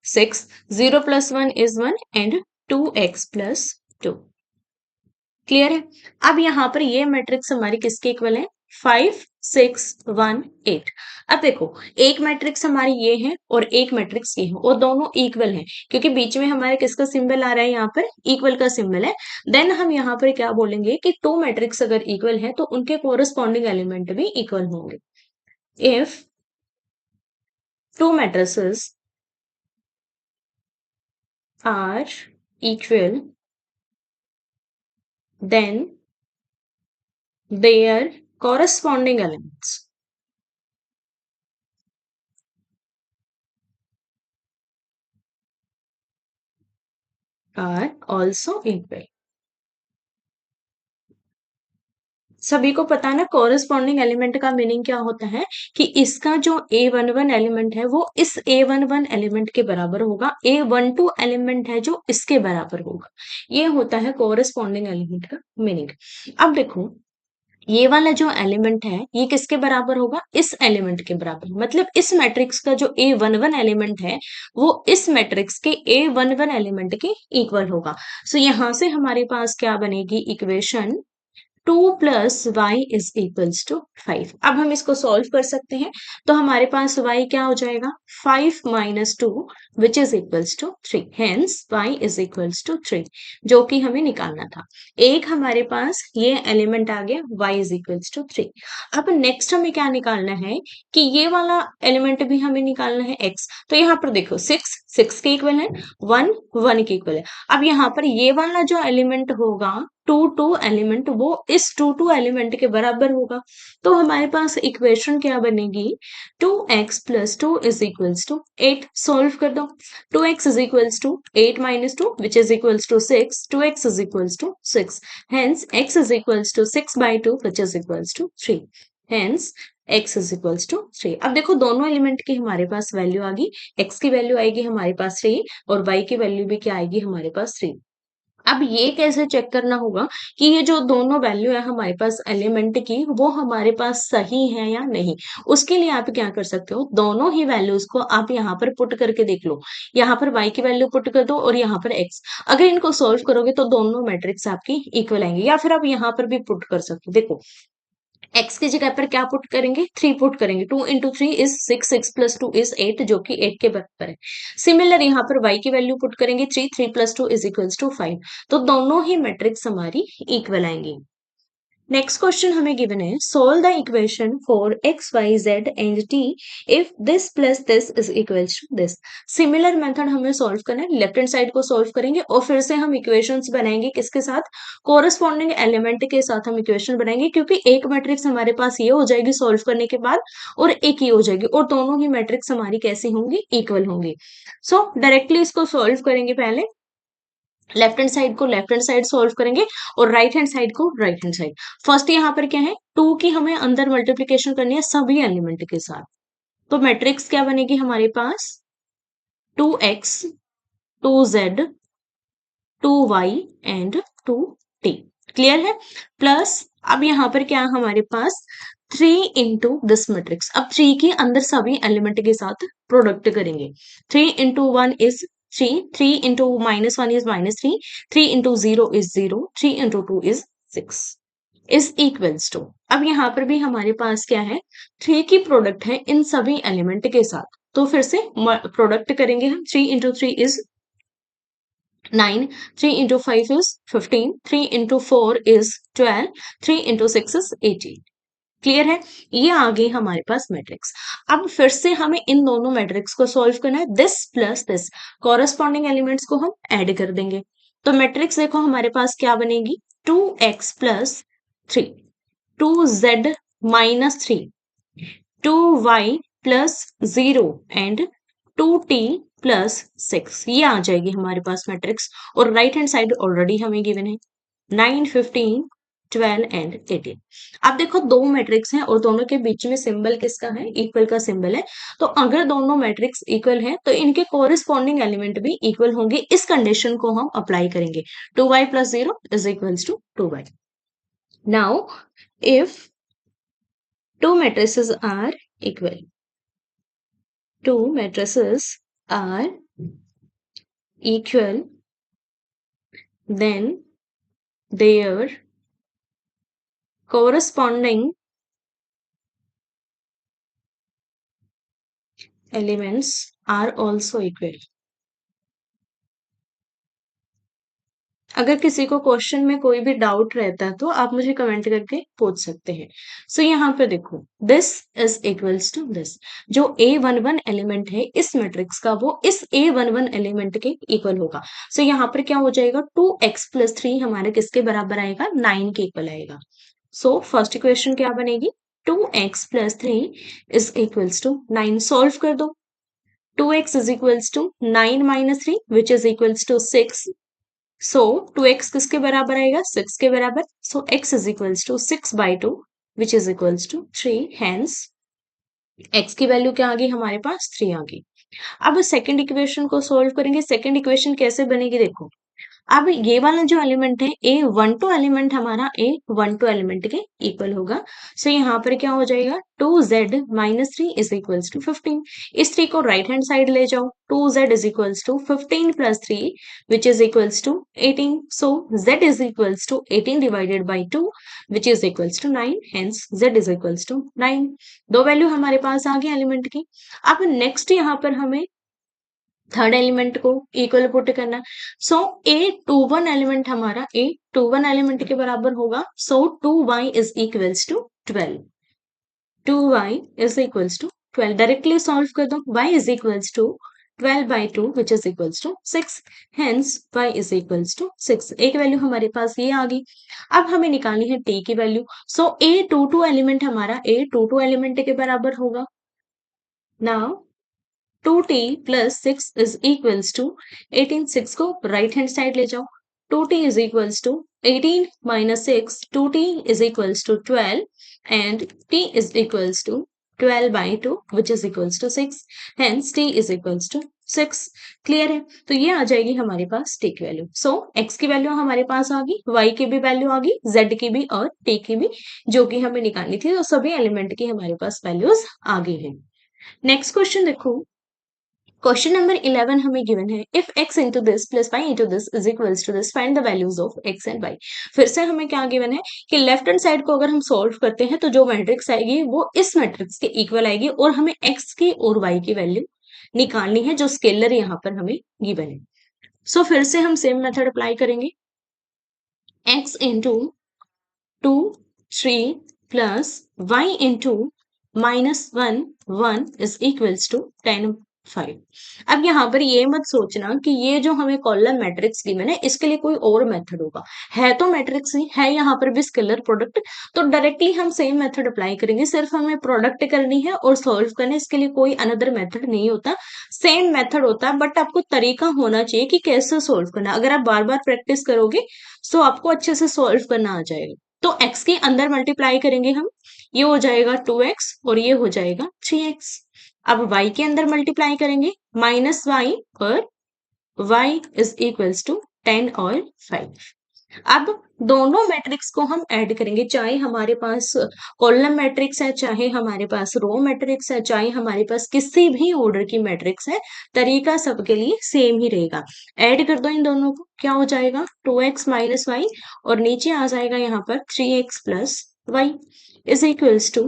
6, 0 + 1 is 1 and 2x + 2। Clear है। अब यहाँ पर ये मैट्रिक्स हमारी किसके इक्वल है? 5 6 1 8। अब देखो एक मैट्रिक्स हमारी ये है और एक मैट्रिक्स ये है और दोनों इक्वल हैं क्योंकि बीच में हमारे किसका सिंबल आ रहा है? यहाँ पर इक्वल का सिंबल है। देन हम यहाँ पर क्या बोलेंगे कि टू मैट्रिक्स अगर इक्वल है तो उनके कोरस्पॉन्डिंग एलिमेंट भी इक्वल होंगे। If two matrices are equal then their corresponding elements are also equal। सभी को पता है ना कॉरेस्पॉन्डिंग एलिमेंट का मीनिंग क्या होता है कि इसका जो A11 एलिमेंट है वो इस A11 एलिमेंट के बराबर होगा, A12 एलिमेंट है जो इसके बराबर होगा। ये होता है कॉरेस्पॉन्डिंग एलिमेंट का मीनिंग। अब देखो ये वाला जो एलिमेंट है ये किसके बराबर होगा? इस एलिमेंट के बराबर। मतलब इस मैट्रिक्स का जो A11 एलिमेंट है वो इस मैट्रिक्स के A11 एलिमेंट के इक्वल होगा। सो यहां से हमारे पास क्या बनेगी इक्वेशन? 2 + y = 5। अब हम इसको सॉल्व कर सकते हैं तो हमारे पास y क्या हो जाएगा? 5 - 2 which is equals to 3। Hence y is equals to 3 जो कि हमें निकालना था। एक हमारे पास ये एलिमेंट आ गया y इज इक्वल्स टू 3। अब नेक्स्ट हमें क्या निकालना है कि ये वाला एलिमेंट भी हमें निकालना है x। तो यहाँ पर देखो 6 6 के इक्वल है, 1 1 के इक्वल है। अब यहाँ पर ये वाला जो एलिमेंट होगा 2 एलिमेंट वो इस 2 एलिमेंट के बराबर होगा। तो हमारे पास इक्वेशन क्या बनेगी? 2x + 2 is equals to 8। Solve कर दो। 2x is equals to 8 - 2 which is equals to 6। 2x is equals to 6। Hence x is equals to 6/2 which is equals to 3। Hence x is equals to 3। अब देखो दोनों element की हमारे पास value आ गई। x की value आएगी हमारे पास 3 और y की वैल्यू भी क्या आएगी हमारे पास 3। अब ये कैसे चेक करना होगा कि ये जो दोनों वैल्यू है हमारे पास एलिमेंट की वो हमारे पास सही है या नहीं। उसके लिए आप क्या कर सकते हो? दोनों ही वैल्यूज को आप यहाँ पर पुट करके देख लो। यहाँ पर y की वैल्यू पुट कर दो और यहाँ पर x। अगर इनको सॉल्व करोगे तो दोनों मैट्रिक्स आपकी इक्वल आएंगे। या फिर आप यहाँ पर भी पुट कर सकते हो। देखो x की जगह पर क्या पुट करेंगे? 3 पुट करेंगे। 2 × 3 इज 6, 6 + 2 इज 8 जो कि 8 के बराबर है। सिमिलर यहाँ पर y की वैल्यू पुट करेंगे 3, 3 + 2 इज इक्वल्स टू 5। तो दोनों ही मैट्रिक्स हमारी इक्वल आएंगी। नेक्स्ट क्वेश्चन हमें गिवन है solve the equation for x y z and t if this plus this is equals to this. Similar method हमें सॉल्व करना है। लेफ्ट हैंड साइड को सॉल्व करेंगे और फिर से हम इक्वेशंस बनाएंगे किसके साथ? कोरस्पॉन्डिंग एलिमेंट के साथ हम इक्वेशन बनाएंगे क्योंकि एक मैट्रिक्स हमारे पास ये हो जाएगी सॉल्व करने के बाद और एक ये हो जाएगी और दोनों ही मैट्रिक्स हमारी कैसी होंगी? इक्वल होंगी। सो डायरेक्टली इसको सॉल्व करेंगे। पहले लेफ्ट हैंड साइड को लेफ्ट हैंड साइड सॉल्व करेंगे और राइट हैंड साइड को राइट हैंड साइड। फर्स्ट यहाँ पर क्या है? 2 की हमें अंदर मल्टीप्लीकेशन करनी है सभी एलिमेंट के साथ। तो मैट्रिक्स क्या बनेगी हमारे पास? 2x 2z 2y and 2t। Clear है? प्लस अब यहाँ पर क्या है हमारे पास? 3 इंटू दिस मैट्रिक्स। अब 3 के अंदर सभी एलिमेंट के साथ प्रोडक्ट करेंगे। 3 × 1 is 3, 3 × -1 is -3, 3 × 0 is 0, 3 × 2 is 6 is equals to. अब यहाँ पर भी हमारे पास क्या है? 3 की प्रोडक्ट है इन सभी एलिमेंट के साथ। तो फिर से प्रोडक्ट करेंगे हम। 3 × 3 is 9, 3 × 5 is 15, 3 × 4 is 12, 3 × 6 is 18। Clear है? ये आ गई हमारे पास मैट्रिक्स। अब फिर से हमें इन दोनों मैट्रिक्स को सॉल्व करना है। This plus this corresponding elements को हम ऐड कर देंगे। तो मैट्रिक्स देखो हमारे पास क्या बनेगी? 2x + 3, 2z - 3, 2y + 0 and 2t + 6। ये आ जाएगी हमारे पास मैट्रिक्स और राइट हैंड साइड ऑलरेडी हमें गिवन है 9, 15, 12 एंड 18। अब देखो दो मैट्रिक्स हैं और दोनों के बीच में सिंबल किसका है, इक्वल का सिंबल है। तो अगर दोनों मैट्रिक्स इक्वल है तो इनके कोरिस्पॉन्डिंग एलिमेंट भी इक्वल होंगे। इस कंडीशन को हम अप्लाई करेंगे। 2y plus 0 is equals to 2y. Now, if two matrices are equal, two matrices are equal, then their corresponding elements are also equal. अगर किसी को क्वेश्चन में कोई भी डाउट रहता है तो आप मुझे कमेंट करके पूछ सकते हैं। सो यहाँ पे देखो, this is equals to this. जो A11 एलिमेंट है इस मैट्रिक्स का वो इस A11 एलिमेंट के इक्वल होगा। सो यहाँ पर क्या हो जाएगा, 2x प्लस 3 हमारे किसके बराबर आएगा, 9 के इक्वल आएगा। सो फर्स्ट इक्वेशन क्या बनेगी, 2x plus 3 is equals to 9। Solve कर दो। 2x is equals to 9 minus 3 which is equals to 6। So 2x किसके बराबर आएगा, 6 के बराबर। So x is equals to 6/2 which is equals to 3। Hence x की वैल्यू क्या आ गई हमारे पास, 3 आ गई। अब सेकंड इक्वेशन को सोल्व करेंगे। सेकंड इक्वेशन कैसे बनेगी, देखो अब ये वाला जो एलिमेंट है A12 एलिमेंट हमारा A12 एलिमेंट के इक्वल होगा। सो यहाँ पर क्या हो जाएगा, 2z minus 3 is equals to 15। इस 3 को राइट हैंड साइड ले जाओ। 2z is equals to 15 plus 3 which is equals to 18। So z is equals to 18 divided by 2 which is equals to 9। Hence z is equals to 9। दो value हमारे पास आ गई element की। अब नेक्स्ट यहाँ पर हमें थर्ड एलिमेंट को इक्वल पुट करना। सो A21 एलिमेंट हमारा A21 एलिमेंट के बराबर होगा। So 2y is equals to 12। 2y is equals to 12 directly solve कर दो। y is equals to 12/2 which is equals to 6। Hence y is equals to 6। एक value हमारे पास ये आ गई। अब हमें निकालनी है t की वैल्यू। सो A22 एलिमेंट हमारा A22 एलिमेंट के बराबर होगा। Now 2t plus 6 is equals to 18। 6 को राइट हैंड साइड ले जाओ। 2t is equals to 18 minus 6, 2t is equals to 12 and t is equals to 12/2 which is equals to 6। Hence t is equals to 6। Clear है, तो ये आ जाएगी हमारे पास t की वैल्यू। सो x की वैल्यू हमारे पास आ गई, y की भी वैल्यू आ गई, z की भी और t की भी, जो कि हमें निकालनी थी। तो सभी एलिमेंट की हमारे पास वैल्यूज आ गई है। नेक्स्ट क्वेश्चन देखो, क्वेश्चन नंबर 11 हमें गिवन है, if x into this plus y into this is equals to this, find the values of x and y। फिर से हमें क्या गिवन है कि लेफ्ट हैंड साइड को अगर हम सॉल्व करते हैं तो जो मैट्रिक्स आएगी वो इस मैट्रिक्स के इक्वल आएगी और हमें x की और y की वैल्यू निकालनी है जो स्केलर यहाँ पर हमें गिवन है। सो फिर से हम सेम मेथड अप्लाई करेंगे। x into 2 3 plus y into -1 1 is equals to 10 5। अब यहाँ पर ये मत सोचना कि ये जो हमें कॉलम मैट्रिक्स गिवन है इसके लिए कोई और मेथड होगा। है तो मैट्रिक्स ही है, यहाँ पर भी स्केलर प्रोडक्ट, तो डायरेक्टली हम सेम मेथड अप्लाई करेंगे। सिर्फ हमें प्रोडक्ट करनी है और सॉल्व करना है, इसके लिए कोई अनदर मेथड नहीं होता, सेम मेथड होता है। बट आपको तरीका होना चाहिए कि कैसे सॉल्व करना है। अगर आप बार बार प्रैक्टिस करोगे तो आपको अच्छे से सॉल्व करना आ जाएगा। तो x के अंदर मल्टीप्लाई करेंगे हम, ये हो जाएगा 2x और ये हो जाएगा 3x। अब y के अंदर मल्टीप्लाई करेंगे, -y और y इज इक्वल्स टू 10 और 5। अब दोनों मैट्रिक्स को हम ऐड करेंगे, चाहे हमारे पास कॉलम मैट्रिक्स है, चाहे हमारे पास रो मैट्रिक्स है, चाहे हमारे पास किसी भी ऑर्डर की मैट्रिक्स है, तरीका सबके लिए सेम ही रहेगा। ऐड कर दो इन दोनों को, क्या हो जाएगा 2x माइनस वाई और नीचे आ जाएगा यहाँ पर 3x plus y is equals to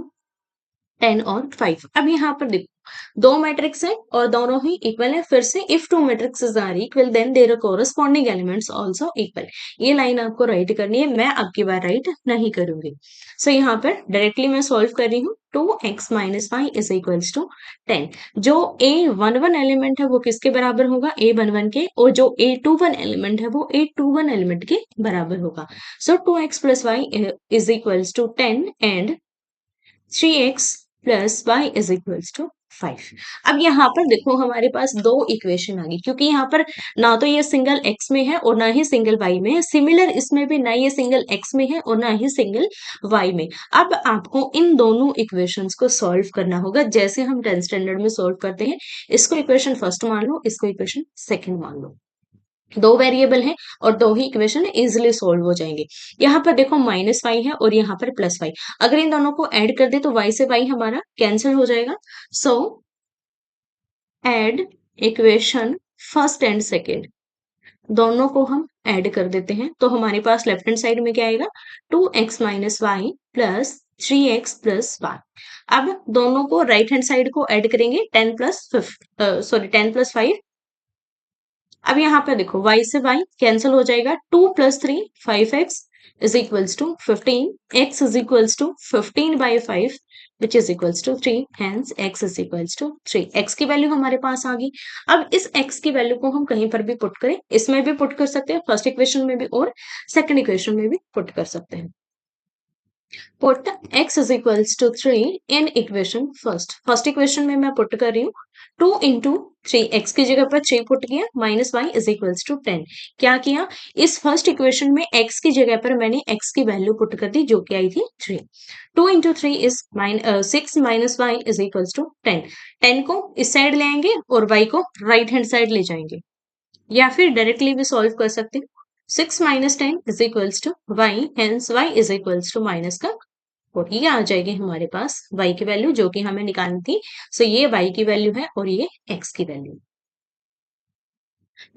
10 और 5। अब यहाँ पर देखो दो मैट्रिक्स है और दोनों ही इक्वल है। फिर से if two matrices are equal then their corresponding elements also equal. ये लाइन आपको राइट करनी है, मैं आपकी बार राइट नहीं करूंगी। सो यहाँ पर डायरेक्टली मैं सॉल्व कर रही हूँ। 2x minus y is equals to 10। जो A11 एलिमेंट है वो किसके बराबर होगा, A11 के, और जो A21 एलिमेंट है वो A21 एलिमेंट के बराबर होगा। So 2x plus y is equals to 10 and 3x plus y is equals to 5। अब यहाँ पर देखो हमारे पास दो इक्वेशन आ गई, क्योंकि यहाँ पर ना तो ये सिंगल x में है और ना ही सिंगल y में है। सिमिलर इसमें भी ना ये सिंगल x में है और ना ही सिंगल y में। अब आपको इन दोनों इक्वेशंस को सॉल्व करना होगा, जैसे हम 10th स्टैंडर्ड में सॉल्व करते हैं। इसको इक्वेशन फर्स्ट मान लो, इसको इक्वेशन सेकंड मान लो। दो वेरिएबल है और दो ही इक्वेशन इजिली सॉल्व हो जाएंगे। यहाँ पर देखो -y है और यहाँ पर +y। अगर इन दोनों को ऐड कर दे तो y से y हमारा कैंसिल हो जाएगा। सो add equation first and second, दोनों को हम ऐड कर देते हैं तो हमारे पास लेफ्ट हैंड साइड में क्या आएगा, 2x minus y plus 3x plus y. अब दोनों को राइट हैंड साइड को ऐड करेंगे, 10 प्लस 5। अब यहाँ पे देखो y से y कैंसिल हो जाएगा, 2 plus 3 5x is equals to 15, x is equals to 15/5 which is equals to 3, hence x is equals to 3। x की वैल्यू हमारे पास आ गई। अब इस x की वैल्यू को हम कहीं पर भी पुट करें, इसमें भी पुट कर सकते हैं, फर्स्ट इक्वेशन में भी और सेकंड इक्वेशन में भी पुट कर सकते हैं। Put x is equals to 3 in equation first equation में मैं पुट कर रही हूँ 2 इंटू 3, एक्स की जगह पर 3 पुट किया, minus y is equals to 10। क्या किया, इस फर्स्ट इक्वेशन में x की जगह पर मैंने x की वैल्यू पुट कर दी जो कि आई थी 3। 2 into 3 is 6 minus y is equals to 10। 10 को इस साइड ले आएंगे और y को राइट हैंड साइड ले जाएंगे, या फिर डायरेक्टली भी सॉल्व कर सकते हैं। 6 minus 10 is equals to y, hence y is equals to minus का, और ये आ जाएगी हमारे पास y की वैल्यू जो कि हमें निकालनी थी। सो ये y की वैल्यू है और ये x की वैल्यू।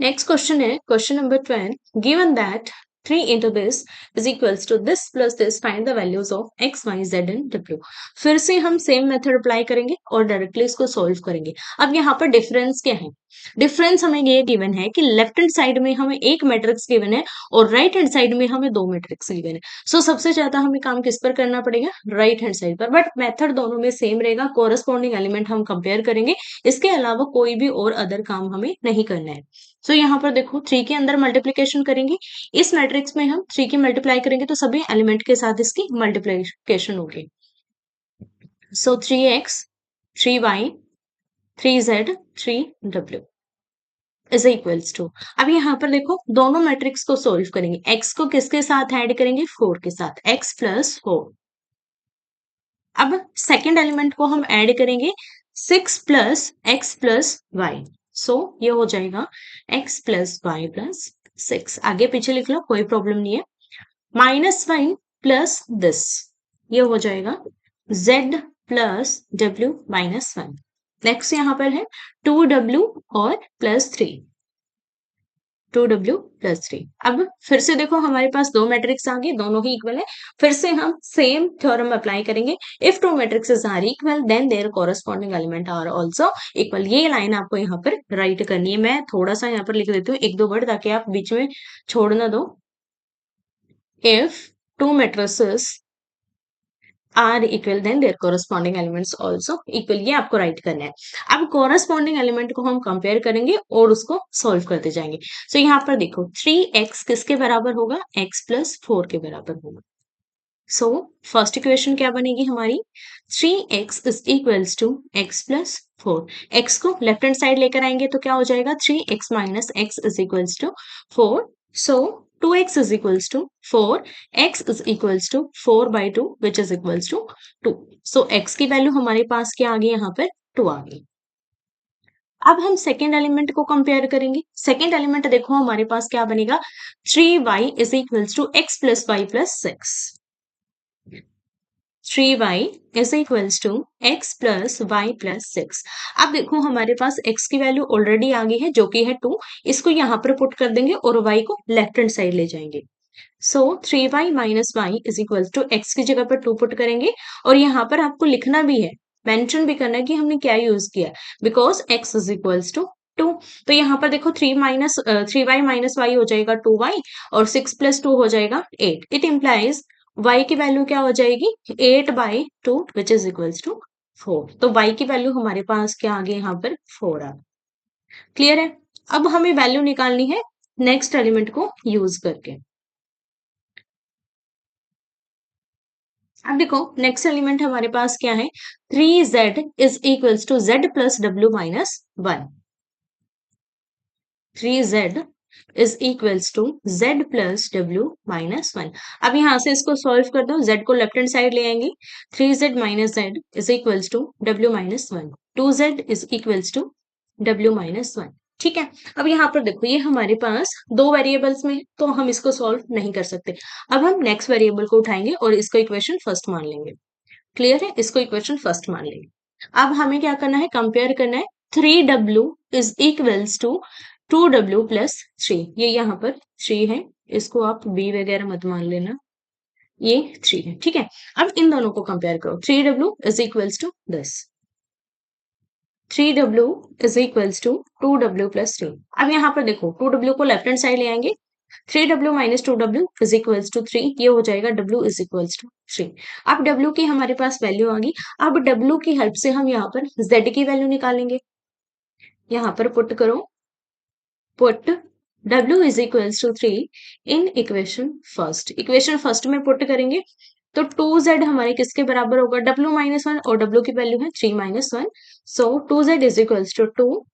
नेक्स्ट क्वेश्चन है question number 12। Given that 3 into this is equals to this plus this, find the values of x, y, z and w। फिर से हम सेम मेथड अप्लाई करेंगे और डायरेक्टली इसको सॉल्व करेंगे। अब यहाँ पर डिफरेंस क्या है, डिफरेंस हमें ये गिवन है कि लेफ्ट हैंड साइड में हमें एक मैट्रिक्स गिवन है और राइट हैंड साइड में हमें दो मैट्रिक्स गिवन है। सो सबसे ज्यादा हमें काम किस पर करना पड़ेगा, राइट हैंड साइड पर, बट मेथड दोनों में सेम रहेगा। कोरस्पॉन्डिंग एलिमेंट हम कंपेयर करेंगे, इसके अलावा कोई भी और अदर काम हमें नहीं करना है। सो यहाँ पर देखो 3 के अंदर मल्टीप्लीकेशन करेंगे, इस मैट्रिक्स में हम 3 की मल्टीप्लाई करेंगे तो सभी एलिमेंट के साथ इसकी मल्टीप्लीकेशन होगी। सो 3x 3y 3z 3w is equals to, अब यहाँ पर देखो दोनों मैट्रिक्स को सोल्व करेंगे, x को किसके साथ ऐड करेंगे, 4 के साथ, x प्लस 4। अब सेकेंड एलिमेंट को हम ऐड करेंगे 6 प्लस x प्लस वाई। सो ये हो जाएगा x प्लस वाई प्लस 6। आगे पीछे लिख लो, कोई प्रॉब्लम नहीं है। -1 प्लस दिस, ये हो जाएगा z plus w minus 1। Next यहाँ पर है 2w और प्लस 3, 2w प्लस 3। अब फिर से देखो हमारे पास दो मैट्रिक्स आ गए, दोनों ही इक्वल है। फिर से हम सेम थ्योरम अप्लाई करेंगे। If two matrices are equal then their corresponding element are also equal. ये लाइन आपको यहाँ पर राइट करनी है। मैं थोड़ा सा यहाँ पर लिख देती हूँ एक दो वर्ड ताकि आप बीच में छोड़ ना दो। If two matrices are equal then their corresponding elements also equal, ये आपको राइट करना है। अब कोरस्पॉन्डिंग एलिमेंट को हम कंपेयर करेंगे और उसको सॉल्व करते जाएंगे। सो यहाँ पर देखो 3x किसके बराबर होगा, x प्लस 4 के बराबर होगा। सो फर्स्ट इक्वेशन क्या बनेगी हमारी, 3x is equals to x plus 4। x को लेफ्ट हैंड साइड लेकर आएंगे तो क्या हो जाएगा, 3x minus x is equals to 4। So 2x is equals to 4, x is equals to 4/2 which is equals to 2। So x की value हमारे पास क्या आ गई, यहाँ पर 2 आ गई। अब हम सेकेंड एलिमेंट को कंपेयर करेंगे। सेकेंड एलिमेंट देखो हमारे पास क्या बनेगा, 3y is equals to x plus y plus 6। 3y is equals to x plus y plus 6। अब देखो हमारे पास x की वैल्यू ऑलरेडी आ गई है जो कि है 2। इसको यहाँ पर पुट कर देंगे और y को लेफ्ट हैंड साइड ले जाएंगे। So 3y minus y is equal to, x की जगह पर 2 पुट करेंगे और यहाँ पर आपको लिखना भी है, मेंशन भी करना है कि हमने क्या यूज किया, because x is equals to 2। तो यहाँ पर देखो 3y माइनस वाई हो जाएगा 2y और 6 प्लस 2 हो जाएगा 8। इट इम्प्लाइज y की वैल्यू क्या हो जाएगी, 8/2 विच इज इक्वल्स टू 4। तो y की वैल्यू हमारे पास क्या आ गई, यहाँ पर 4 आ। क्लियर है। अब हमें वैल्यू निकालनी है नेक्स्ट एलिमेंट को यूज करके। अब देखो नेक्स्ट एलिमेंट हमारे पास क्या है, 3z is equals to z plus w minus 1। 3z is equals to z plus w minus 1। अब यहां से इसको सॉल्व कर दो, z को लेफ्ट हैंड साइड ले आएंगे, 3z minus z is equals to w minus 1, 2z is equals to w minus 1। ठीक है, अब यहाँ पर देखो ये हमारे पास दो वेरिएबल्स में है, तो हम इसको सॉल्व नहीं कर सकते। अब हम नेक्स्ट वेरिएबल को उठाएंगे और इसको इक्वेशन फर्स्ट मान लेंगे। क्लियर है, इसको इक्वेशन फर्स्ट मान लेंगे। अब हमें क्या करना है, कंपेयर करना है। 3w is equals to 2w plus 3, ये यहाँ पर 3 है, इसको आप b वगैरह मत मान लेना, ये 3 है। ठीक है, अब इन दोनों को कंपेयर करो, 3w is equals to this, 3w is equals to 2w plus 3। अब यहाँ पर देखो 2w को लेफ्ट हैंड साइड ले आएंगे, 3w minus 2w is equals to 3, ये हो जाएगा w इज इक्वल्स टू 3। अब w की हमारे पास वैल्यू आ गई। अब w की हेल्प से हम यहाँ पर z की वैल्यू निकालेंगे। यहाँ पर पुट करो, put w is equals to 3 in equation first. Equation first में पुट करेंगे तो 2z हमारे किसके बराबर होगा, w माइनस 1, और w की वैल्यू है 3 minus 1, so 2z is equals to 2,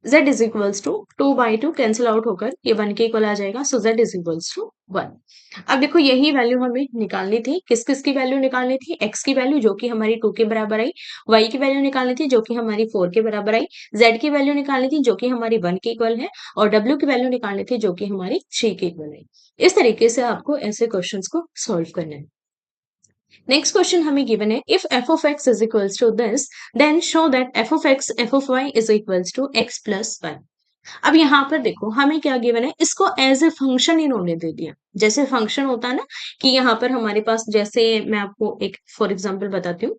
z is equals to 2/2 cancel out होकर ये 1 के इक्वल आ जाएगा, so z is equals to 1। अब देखो यही वैल्यू हमें निकालनी थी, किस किस की वैल्यू निकालनी थी, x की वैल्यू जो कि हमारी 2 के बराबर आई, y की वैल्यू निकालनी थी जो कि हमारी 4 के बराबर आई, z की वैल्यू निकालनी थी जो कि हमारी 1 के इक्वल है, और w की वैल्यू निकालनी थी जो कि हमारी 3 के इक्वल है। इस तरीके से आपको ऐसे क्वेश्चंस को सॉल्व करना है। नेक्स्ट क्वेश्चन हमें गिवन है, if f of x is equals to this, then show that f of x, f of y is equals to x plus 1। अब यहाँ पर देखो हमें क्या गिवन है, इसको एज ए फंक्शन इन्होंने दे दिया। जैसे फंक्शन होता है ना कि यहाँ पर हमारे पास, जैसे मैं आपको एक फॉर एग्जांपल बताती हूँ,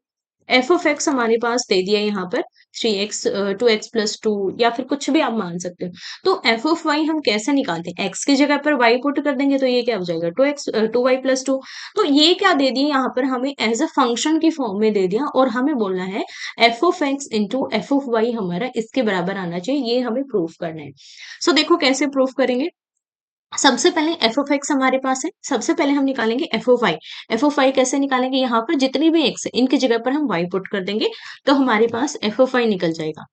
एफ ऑफ एक्स हमारे पास दे दिया यहाँ पर 3x 2x प्लस 2, या फिर कुछ भी आप मान सकते हो। तो एफ ऑफ वाई हम कैसे निकालते हैं, x की जगह पर y पुट कर देंगे तो ये क्या हो जाएगा 2x 2y प्लस 2। तो ये क्या दे दिया यहाँ पर हमें, एज अ फंक्शन की फॉर्म में दे दिया, और हमें बोलना है f of x into f of y हमारा इसके बराबर आना चाहिए, ये हमें प्रूफ करना है। सो देखो कैसे प्रूफ करेंगे। सबसे पहले एफ ऑफ एक्स हमारे पास है, सबसे पहले हम निकालेंगे f of y. F of y कैसे निकालेंगे, यहाँ पर जितनी भी एक्स है इनकी जगह पर हम वाई पुट कर देंगे, तो हमारे पास एफ ऑफ वाई निकल जाएगा।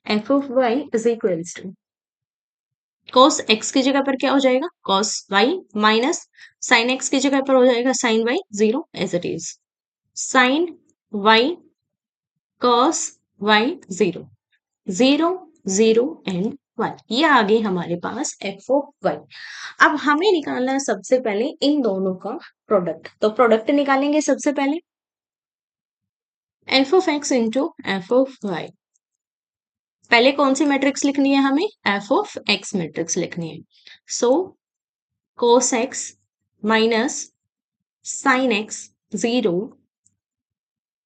F of y is equals to cos x की जगह पर क्या हो जाएगा, cos y, minus sine x की जगह पर हो जाएगा sine y, zero as it is, sine y cos y zero, zero zero and 1, ये आ गई हमारे पास एफ ऑफ वाई। अब हमें निकालना है सबसे पहले इन दोनों का प्रोडक्ट, तो प्रोडक्ट निकालेंगे सबसे पहले, f of x into f of y. पहले कौन सी मैट्रिक्स लिखनी है हमें, एफ ऑफ एक्स मैट्रिक्स लिखनी है। So cos x minus sine x zero,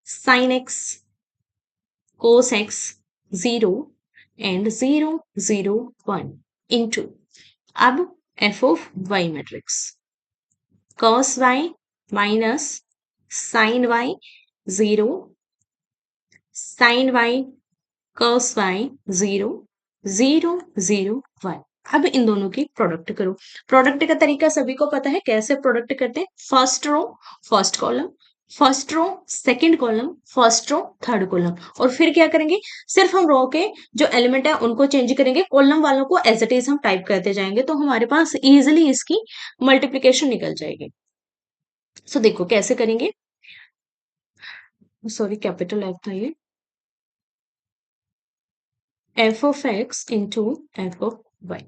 sine x cos x zero and zero zero 1 into, अब f of y matrix, cos y minus sine y zero, sine y cos y zero, zero zero 1। अब इन दोनों की product करो। Product का तरीका सभी को पता है, कैसे प्रोडक्ट करते हैं, first row first column, first row second column, first row third column, और फिर क्या करेंगे, सिर्फ हम रो के जो एलिमेंट है उनको चेंज करेंगे, कॉलम वालों को एज इट इज हम टाइप करते जाएंगे, तो हमारे पास इजिली इसकी मल्टीप्लीकेशन निकल जाएगी। सो देखो कैसे करेंगे, सॉरी कैपिटल एफ था ये, f of x into f of y.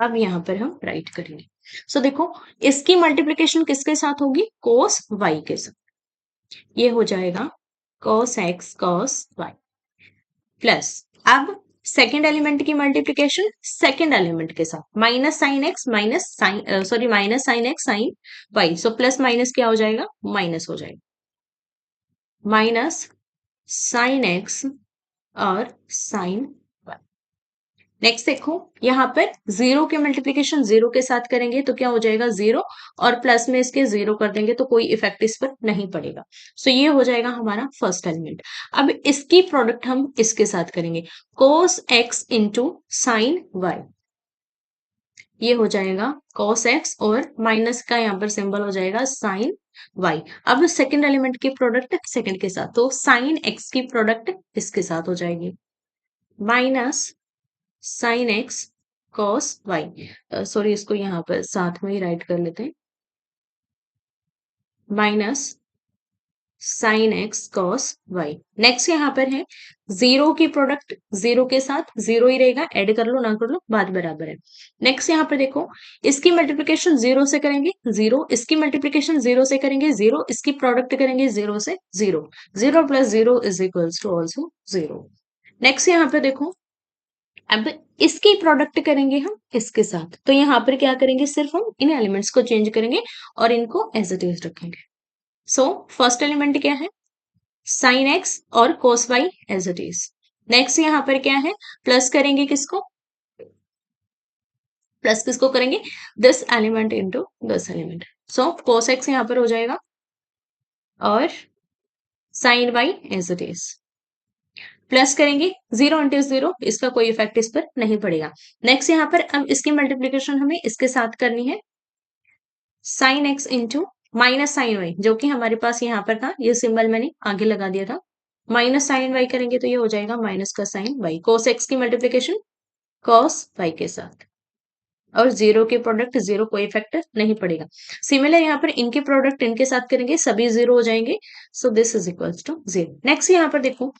अब यहां पर हम राइट करेंगे। सो देखो इसकी मल्टीप्लीकेशन किसके साथ होगी, कोस वाई के साथ, ये हो जाएगा cos x cos y, plus अब सेकेंड एलिमेंट की मल्टीप्लीकेशन सेकेंड एलिमेंट के साथ, minus sine x minus sine sorry minus sine x sine y, so plus minus क्या हो जाएगा, माइनस हो जाएगा, माइनस साइन एक्स और साइन वाई। नेक्स्ट देखो यहाँ पर जीरो के मल्टीप्लीकेशन जीरो के साथ करेंगे तो क्या हो जाएगा जीरो, और प्लस में इसके जीरो कर देंगे तो कोई इफेक्ट इस पर नहीं पड़ेगा। सो ये हो जाएगा हमारा फर्स्ट एलिमेंट। अब इसकी प्रोडक्ट हम इसके साथ करेंगे, cos x into sine y, ये हो जाएगा cos x और माइनस का यहाँ पर सिंबल हो जाएगा sin y। अब सेकंड एलिमेंट की प्रोडक्ट सेकंड के साथ, तो sin x की प्रोडक्ट इसके साथ हो जाएगी minus sin x cos y। Sorry, इसको यहाँ पर साथ में ही राइट कर लेते हैं, minus sine x cos y. Next यहाँ पर है जीरो की प्रोडक्ट, जीरो के साथ जीरो ही रहेगा, ऐड कर लो ना कर लो बात बराबर है। नेक्स्ट यहाँ पर देखो, इसकी मल्टीप्लिकेशन जीरो से करेंगे जीरो, इसकी मल्टीप्लिकेशन जीरो से करेंगे जीरो, इसकी प्रोडक्ट करेंगे जीरो से zero, zero plus zero is equals to also zero. Next यहाँ पे देखो, अब इसकी प्रोडक्ट करेंगे हम इसके साथ, तो यहाँ पर क्या करेंगे, सिर्फ हम इन एलिमेंट्स को चेंज करेंगे और इनको एज इट इज रखेंगे। सो फर्स्ट एलिमेंट क्या है, साइन एक्स और cos y as it is. Next यहाँ पर क्या है, प्लस करेंगे किसको, प्लस किसको करेंगे, this element into this element. So cos x यहाँ पर हो जाएगा और sine y as it is. Plus करेंगे जीरो इंटू जीरो, इसका कोई इफेक्ट इस पर नहीं पड़ेगा। नेक्स्ट यहाँ पर अब इसकी मल्टीप्लीकेशन हमें इसके साथ करनी है, sine x into minus sine y, जो कि हमारे पास यहाँ पर था, ये सिंबल मैंने आगे लगा दिया था। माइनस साइन वाई करेंगे तो ये हो जाएगा माइनस का साइन वाई, कोस एक्स की मल्टीप्लीकेशन कॉस वाई के साथ, और जीरो के प्रोडक्ट जीरो, कोई इफेक्ट नहीं पड़ेगा। सिमिलर यहाँ पर इनके प्रोडक्ट इनके साथ करेंगे, सभी जीरो हो जाएंगे। So this is equals to zero. Next यहाँ पर देखो,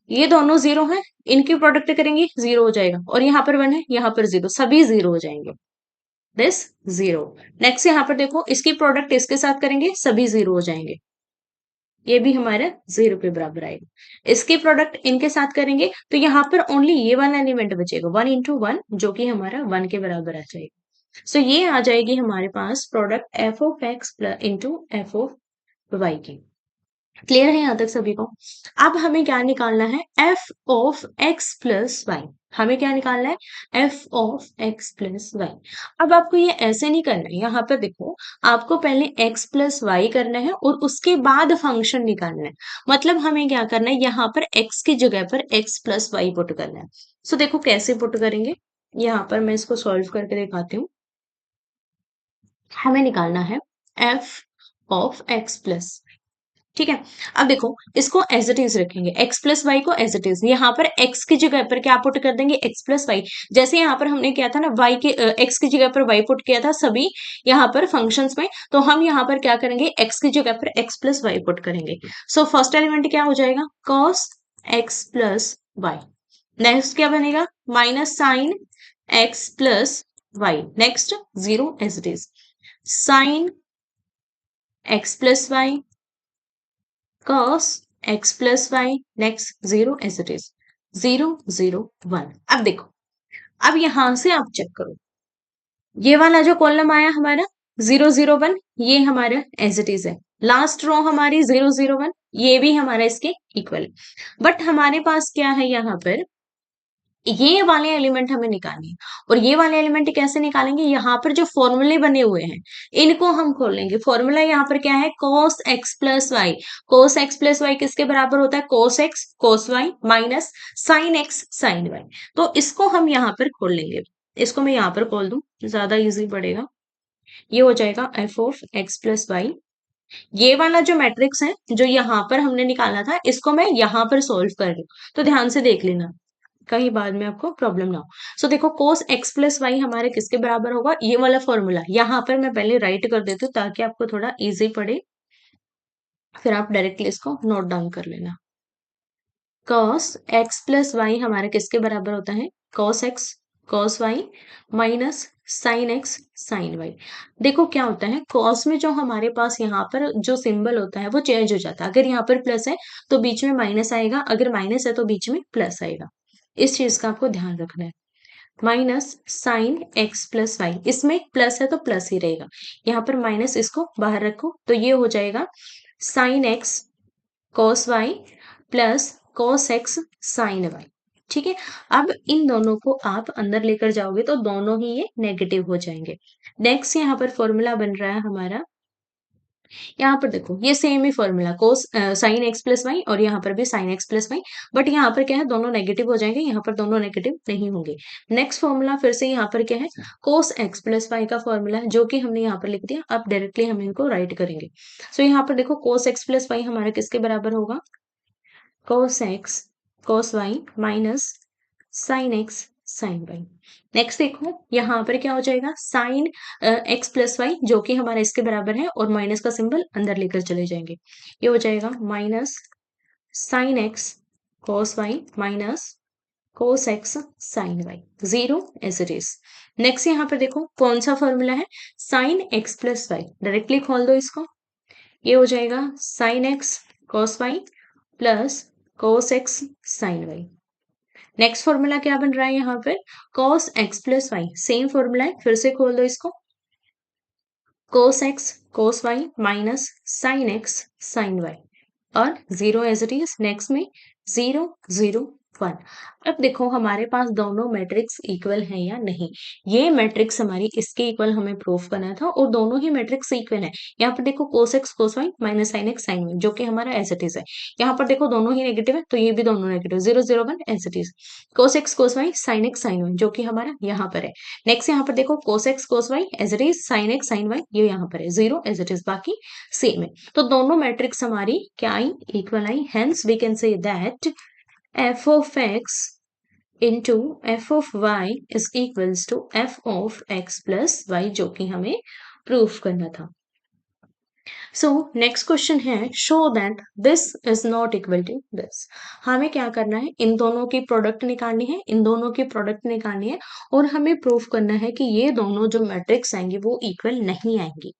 ये दोनों जीरो है, इनकी प्रोडक्ट करेंगे जीरो हो जाएगा, और यहाँ पर वन है, यहाँ पर जीरो, सभी जीरो हो जाएंगे, दिस जीरो। नेक्स्ट यहाँ पर देखो, इसकी प्रोडक्ट इसके साथ करेंगे, सभी जीरो हो जाएंगे, ये भी हमारा जीरो के बराबर आएगा। इसकी प्रोडक्ट इनके साथ करेंगे तो यहाँ पर ओनली ये वाला एलिमेंट बचेगा, वन इंटू वन, जो कि हमारा वन के बराबर आ जाएगा। सो ये आ जाएगी हमारे पास product f of x into f of y की। क्लियर है यहाँ तक सभी को। अब हमें क्या निकालना है, f of x plus y. हमें क्या निकालना है, f of x plus y. अब आपको ये ऐसे नहीं करना है, यहाँ पर देखो, आपको पहले एक्स प्लस वाई करना है और उसके बाद फंक्शन निकालना है। मतलब हमें क्या करना है, यहाँ पर एक्स की जगह पर एक्स प्लस वाई पुट करना है। सो देखो कैसे पुट करेंगे, यहाँ पर मैं इसको सॉल्व करके दिखाती हूँ। हमें निकालना है एफ ऑफ एक्स प्लस, ठीक है। अब देखो, इसको एज इट इज रखेंगे, एक्स प्लस वाई को एज इट इज, यहाँ पर एक्स की जगह पर क्या पुट कर देंगे, एक्स प्लस वाई। जैसे यहाँ पर हमने किया था ना, वाई के एक्स की जगह पर वाई पुट किया था सभी यहाँ पर फंक्शंस में, तो हम यहाँ पर क्या करेंगे, एक्स की जगह पर एक्स प्लस वाई पुट करेंगे। सो फर्स्ट एलिमेंट क्या हो जाएगा, cos x plus y. Next क्या बनेगा, minus sine x plus y. Next zero as it is, sine x plus y cos x plus y, next zero as it is, zero zero one. अब देखो, अब यहां से आप check करो, ये वाला जो कॉलम आया हमारा जीरो जीरो वन, ये हमारा एज इट इज है। लास्ट रो हमारी जीरो जीरो वन, ये भी हमारा इसके इक्वल है। बट हमारे पास क्या है, यहाँ पर ये वाले एलिमेंट हमें निकालने हैं। और ये वाले एलिमेंट कैसे निकालेंगे, यहाँ पर जो फॉर्मूले बने हुए हैं इनको हम खोलेंगे। फॉर्मूला यहाँ पर क्या है, cos x plus y. cos x plus y किसके बराबर होता है, cos x cos y minus sin x sin y। तो इसको हम यहाँ पर खोल लेंगे, इसको मैं यहाँ पर खोल दूं, ज्यादा इजी पड़ेगा। ये हो जाएगा f of x plus y. ये वाला जो मैट्रिक्स है जो यहाँ पर हमने निकाला था, इसको मैं यहाँ पर सोल्व कर रही हूँ, तो ध्यान से देख लेना, कहीं बाद में आपको प्रॉब्लम ना हो। सो देखो, cos x प्लस वाई हमारे किसके बराबर होगा, ये वाला फॉर्मूला यहाँ पर मैं पहले राइट कर देती हूँ ताकि आपको थोड़ा इजी पड़े, फिर आप डायरेक्टली इसको नोट डाउन कर लेना। cos x प्लस वाई हमारे किसके बराबर होता है, cos x cos y minus sin x sin y। देखो क्या होता है, cos में जो हमारे पास यहाँ पर जो सिंबल होता है वो चेंज हो जाता है। अगर यहाँ पर प्लस है तो बीच में माइनस आएगा, अगर माइनस है तो बीच में प्लस आएगा। इस चीज का आपको ध्यान रखना है। Minus sine x plus y, इसमें प्लस है तो प्लस ही रहेगा, यहाँ पर माइनस, इसको बाहर रखो, तो ये हो जाएगा sine x cos y plus cos x sine y. ठीक है, अब इन दोनों को आप अंदर लेकर जाओगे तो दोनों ही ये नेगेटिव हो जाएंगे। नेक्स्ट यहाँ पर फॉर्मूला बन रहा है हमारा यहाँ पर देखो ये सेम ही formula cos sine x plus y और यहाँ पर भी sine x plus y, but यहाँ पर क्या है दोनों नेगेटिव हो जाएंगे, यहाँ पर दोनों नेगेटिव नहीं होंगे। नेक्स्ट फॉर्मूला फिर से यहाँ पर क्या है कोस एक्स प्लस वाई का फॉर्मूला है जो कि हमने यहाँ पर लिख दिया। अब डायरेक्टली हम इनको राइट करेंगे। सो यहाँ पर देखो कोस एक्स प्लस वाई हमारा किसके बराबर होगा, cos x cos y minus sine x sine y. Next देखो यहाँ पर क्या हो जाएगा साइन एक्स प्लस वाई जो कि हमारा इसके बराबर है और माइनस का सिंबल अंदर लेकर चले जाएंगे। ये हो जाएगा minus sine x cos y minus cos x sine y, zero as it is. Next यहाँ पर देखो कौन सा फॉर्मूला है sine x plus y, directly खोल दो इसको। ये हो जाएगा sine x cos y plus cos x sine y. Next formula क्या बन रहा है यहाँ पर cos x plus y, same formula है फिर से खोल दो इसको। cos x cos y minus sine x sine y और zero as it is. Next में 0 0 1। अब देखो हमारे पास दोनों मैट्रिक्स इक्वल है या नहीं। ये मैट्रिक्स हमारी इसके इक्वल हमें प्रूफ करना था और दोनों ही मैट्रिक्स इक्वल है। यहाँ पर देखो cos x cos y minus sine x sine y जो कि हमारा एज इट इज है। यहाँ पर देखो दोनों ही नेगेटिव है तो ये भी दोनों negative, 0 0 1 as it is. cos x cos y sine x sine y जो कि हमारा यहाँ पर है। नेक्स्ट यहाँ पर देखो cos x cos y as it is sine x sine y ये यहाँ पर है, जीरो एज इट इज, बाकी सेम है। तो दोनों मैट्रिक्स हमारी क्या I equal I. Hence we can say that f of x into f of y is equals to f of x plus y जो कि हमें प्रूफ करना था। सो नेक्स्ट क्वेश्चन है show that this is not equal to this. हमें क्या करना है इन दोनों की प्रोडक्ट निकालनी है, इन दोनों की प्रोडक्ट निकालनी है और हमें प्रूफ करना है कि ये दोनों जो मैट्रिक्स आएंगे वो इक्वल नहीं आएंगी।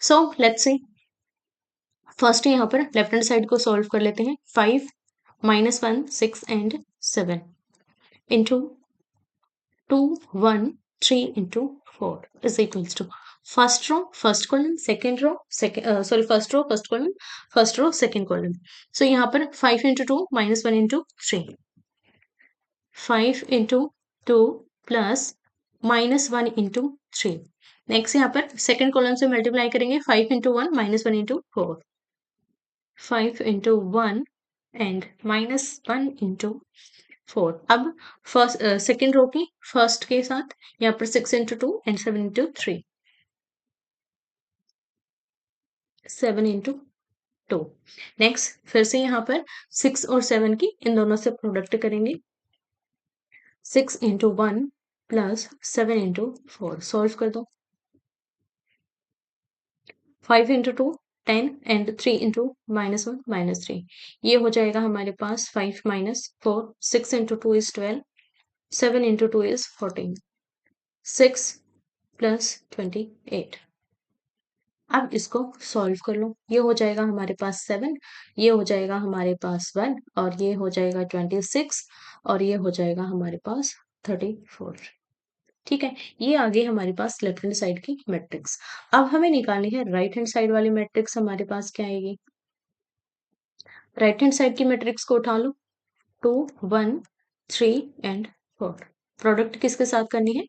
सो लेट्स सी फर्स्ट यहाँ पर लेफ्ट हैंड साइड को सॉल्व कर लेते हैं। 5 minus 1 6 and 7 into 2 1 3 into 4 is equals to first row first column second row second sorry first row first column first row second column. So यहाँ पर 5 into 2 minus 1 into 3, 5 into 2 plus minus 1 into 3। Next यहाँ पर second column से multiply करेंगे 5 into 1 minus 1 into 4, 5 into 1 and minus 1 into 4। अब first second row की first के साथ यहाँ पर 6 into 2 and 7 into 3, 7 into 2। Next फिर से यहाँ पर 6 और 7 की इन दोनों से प्रोडक्ट करेंगे, 6 इंटू 1 प्लस 7 इंटू 4 सॉल्व कर दो। 5 into 2 10 and 3 into minus 1 minus 3। ये हो जाएगा हमारे पास 5 minus 4, 6 into 2 is 12, 7 into 2 is 14, 6 plus 28। अब इसको सॉल्व कर लो। ये हो जाएगा हमारे पास 7, ये हो जाएगा हमारे पास 1 और ये हो जाएगा 26 और ये हो जाएगा हमारे पास 34। ठीक है, ये आ गई हमारे पास लेफ्ट हैंड साइड की मैट्रिक्स। अब हमें निकालनी है राइट हैंड साइड वाली मैट्रिक्स। हमारे पास क्या आएगी, राइट हैंड साइड की मैट्रिक्स को उठा लो, 2 1 3 एंड 4। प्रोडक्ट किसके साथ करनी है,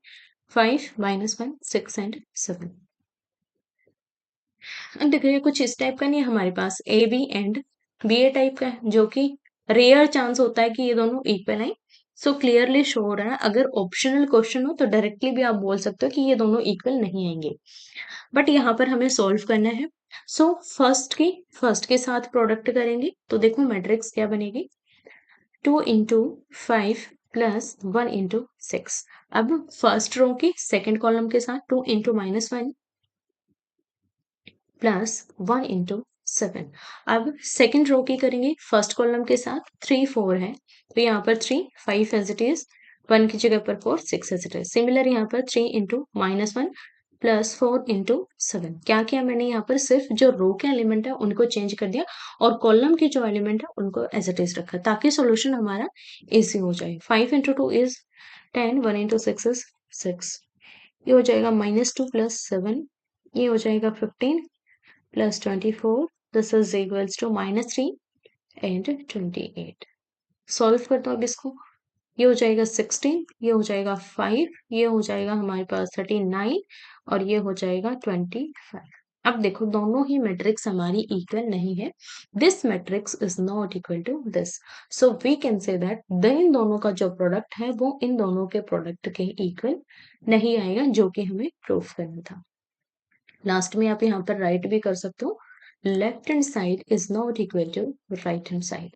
5 माइनस 1 6 एंड 7। अब देखिए कुछ इस टाइप का नहीं है हमारे पास, A B and B A type का है जो कि रेयर चांस होता है कि ये दोनों इक्वल आए। सो क्लियरली शो हो रहा है। अगर ऑप्शनल क्वेश्चन हो तो डायरेक्टली भी आप बोल सकते हो कि ये दोनों इक्वल नहीं आएंगे, बट यहाँ पर हमें सॉल्व करना है। सो फर्स्ट के साथ प्रोडक्ट करेंगे तो देखो मैट्रिक्स क्या बनेगी, 2 इंटू 5 प्लस 1 इंटू 6। अब फर्स्ट रो की सेकेंड कॉलम के साथ 2 इंटू माइनस 1 प्लस 1 इंटू 7। अब सेकेंड रो की करेंगे फर्स्ट कॉलम के साथ, 3 4 है तो यहाँ पर 3 5 एज इट इज, 1 की जगह पर 4 6 एज इट इज। सिमिलर यहाँ पर 3 इंटू माइनस 1 प्लस 4 इंटू 7। क्या किया मैंने यहाँ पर सिर्फ जो रो के एलिमेंट है उनको चेंज कर दिया और कॉलम के जो एलिमेंट है उनको एज इट इज रखा ताकि सोल्यूशन हमारा इजी हो जाए। 5 इंटू 2 इज 10, 1 इंटू 6 इज 6। ये हो जाएगा माइनस 2 प्लस 7, ये हो जाएगा 15 plus 24, this is equals to minus 3 and 28। Solve कर दो अब इसको, ये हो जाएगा 16, ये हो जाएगा 5, ये हो जाएगा हमारे पास 39 और ये हो जाएगा 25। अब देखो दोनों ही मैट्रिक्स हमारी इक्वल नहीं है, this matrix is not equal to this, so we can say that इन दोनों का जो प्रोडक्ट है वो इन दोनों के प्रोडक्ट के इक्वल नहीं आएगा, जो कि हमें प्रूव करना था। लास्ट में आप यहाँ पर राइट भी कर सकते हो, left hand side is not equal to right hand side,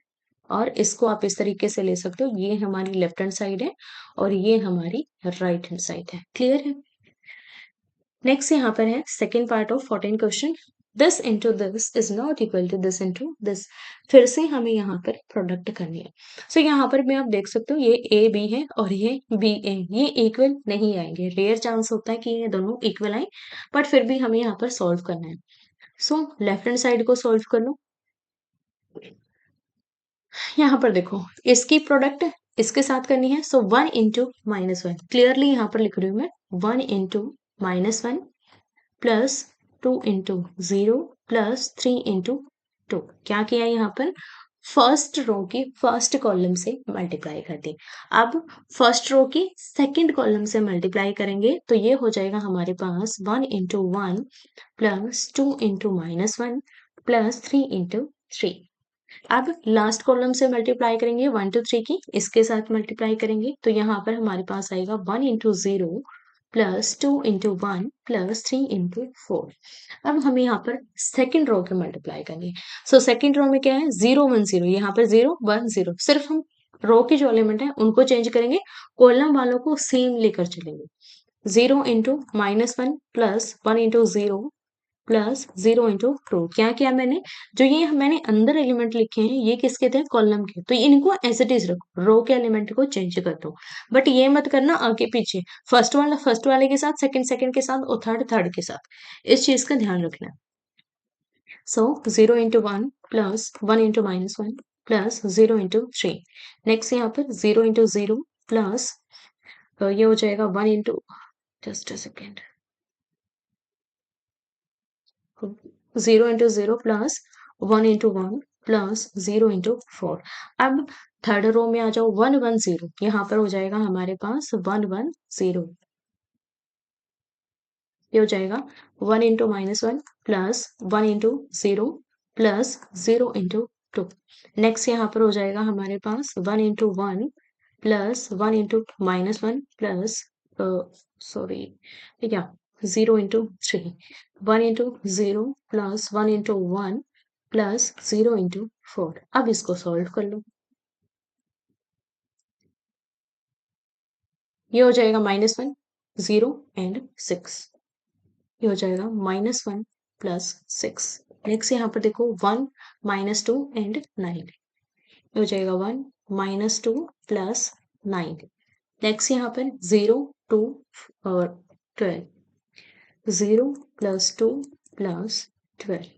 और इसको आप इस तरीके से ले सकते हो, ये हमारी लेफ्ट हैंड साइड है और ये हमारी राइट हैंड साइड है। क्लियर है? नेक्स्ट यहाँ पर है second part of 14 question, this into this is not equal to this into this, फिर से हमें यहाँ पर प्रोडक्ट करनी है। सो यहाँ पर भी आप देख सकते हो ये ए बी है और ये बी ए, ये इक्वल नहीं आएंगे, रेयर चांस होता है कि ये दोनों इक्वल आए, बट फिर भी हमें यहाँ पर सॉल्व करना है। सो लेफ्ट हैंड साइड को सॉल्व कर लो। यहाँ पर देखो इसकी प्रोडक्ट इसके साथ करनी है, सो 1 इंटू -1, क्लियरली यहाँ पर लिख रही हूँ मैं, 1 into -1 plus 2 into 0 plus 3 into 2। क्या किया यहाँ पर, फर्स्ट रो की फर्स्ट कॉलम से मल्टीप्लाई कर दी। अब फर्स्ट रो की सेकंड कॉलम से मल्टीप्लाई करेंगे तो ये हो जाएगा हमारे पास 1 into 1 plus 2 into -1 plus 3 into 3। अब लास्ट कॉलम से मल्टीप्लाई करेंगे 1 to 3 की, इसके साथ मल्टीप्लाई करेंगे तो यहाँ पर हमारे पास आएगा 1 into 0 plus 2 into 1 plus 3 into 4। अब हमें यहाँ पर सेकंड रो के मल्टीप्लाई करेंगे, सो सेकंड रो में क्या है 0 1 0, यहाँ पर 0 1 0, सिर्फ हम रो के जो एलिमेंट है उनको चेंज करेंगे, कॉलम वालों को सेम लेकर चलेंगे। 0 into -1 plus 1 into 0 plus 0 into 2। क्या किया मैंने, जो ये मैंने अंदर एलिमेंट लिखे हैं ये किसके थे, कॉलम के, तो इनको एज इट इज रखो, रो के एलिमेंट को चेंज कर दो, बट ये मत करना आगे पीछे, फर्स्ट वाला फर्स्ट वाले के साथ, सेकंड सेकंड के साथ और थर्ड थर्ड के साथ, इस चीज का ध्यान रखना। सो 0 into 1 plus 1 into -1 plus 0 into 3। Next यहाँ पर 0 इंटू 0 प्लस ये हो जाएगा 1 into, just a second, 0 into 0 plus 1 into 1 plus 0 into 4। अब थर्ड रो में आ जाओ, 1 1 0, यहाँ पर हो जाएगा हमारे पास 1 1 0, ये हो जाएगा 1 into -1 plus 1 into 0 plus 0 into 2। Next यहाँ पर हो जाएगा हमारे पास 1 into 1 plus 1 into -1 plus sorry या 0 into 3, 1 into 0 plus 1 into 1 plus 0 into 4। अब इसको सॉल्व कर लो, ये हो जाएगा -1 0 एंड 6, ये हो जाएगा -1 प्लस 6। नेक्स्ट यहाँ पर देखो 1 -2 एंड 9, ये हो जाएगा 1 -2 प्लस 9। नेक्स्ट यहाँ पर 0 2 और 12, 0 प्लस 2 प्लस 12।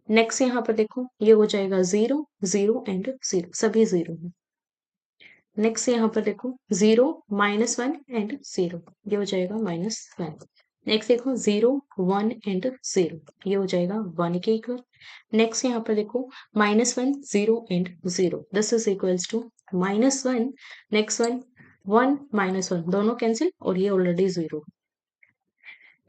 नेक्स्ट यहाँ पर देखो ये हो जाएगा 0 0 एंड 0, सभी 0 है। नेक्स्ट यहाँ पर देखो 0 -1 एंड 0, ये हो जाएगा -1। नेक्स्ट देखो 0 1 एंड 0, ये हो जाएगा 1 के इक्वल। नेक्स्ट यहाँ पर देखो -1 0 and 0, this is equals to -1, next 1 -1, दोनों कैंसिल और ये ऑलरेडी 0।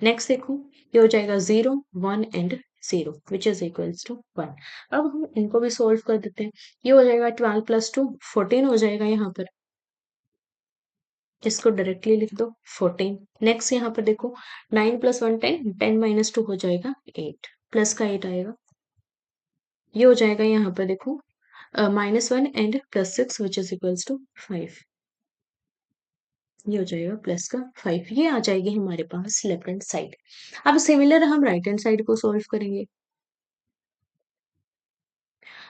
नेक्स्ट देखो ये हो जाएगा 0 1 and 0 which is equals to 1। अब हम इनको भी सोल्व कर देते हैं, ये हो जाएगा 12 प्लस 2 14 हो जाएगा यहाँ पर, इसको डायरेक्टली लिख दो 14। नेक्स्ट यहाँ पर देखो 9 प्लस 1 10, 10 माइनस 2 हो जाएगा 8, प्लस का 8 आएगा, ये हो जाएगा यहाँ पर देखो -1 and +6 which is equals to 5, ये हो जाएगा प्लस का 5, ये आ जाएगी हमारे पास लेफ्ट हैंड साइड। अब सिमिलर हम राइट हैंड साइड को सॉल्व करेंगे।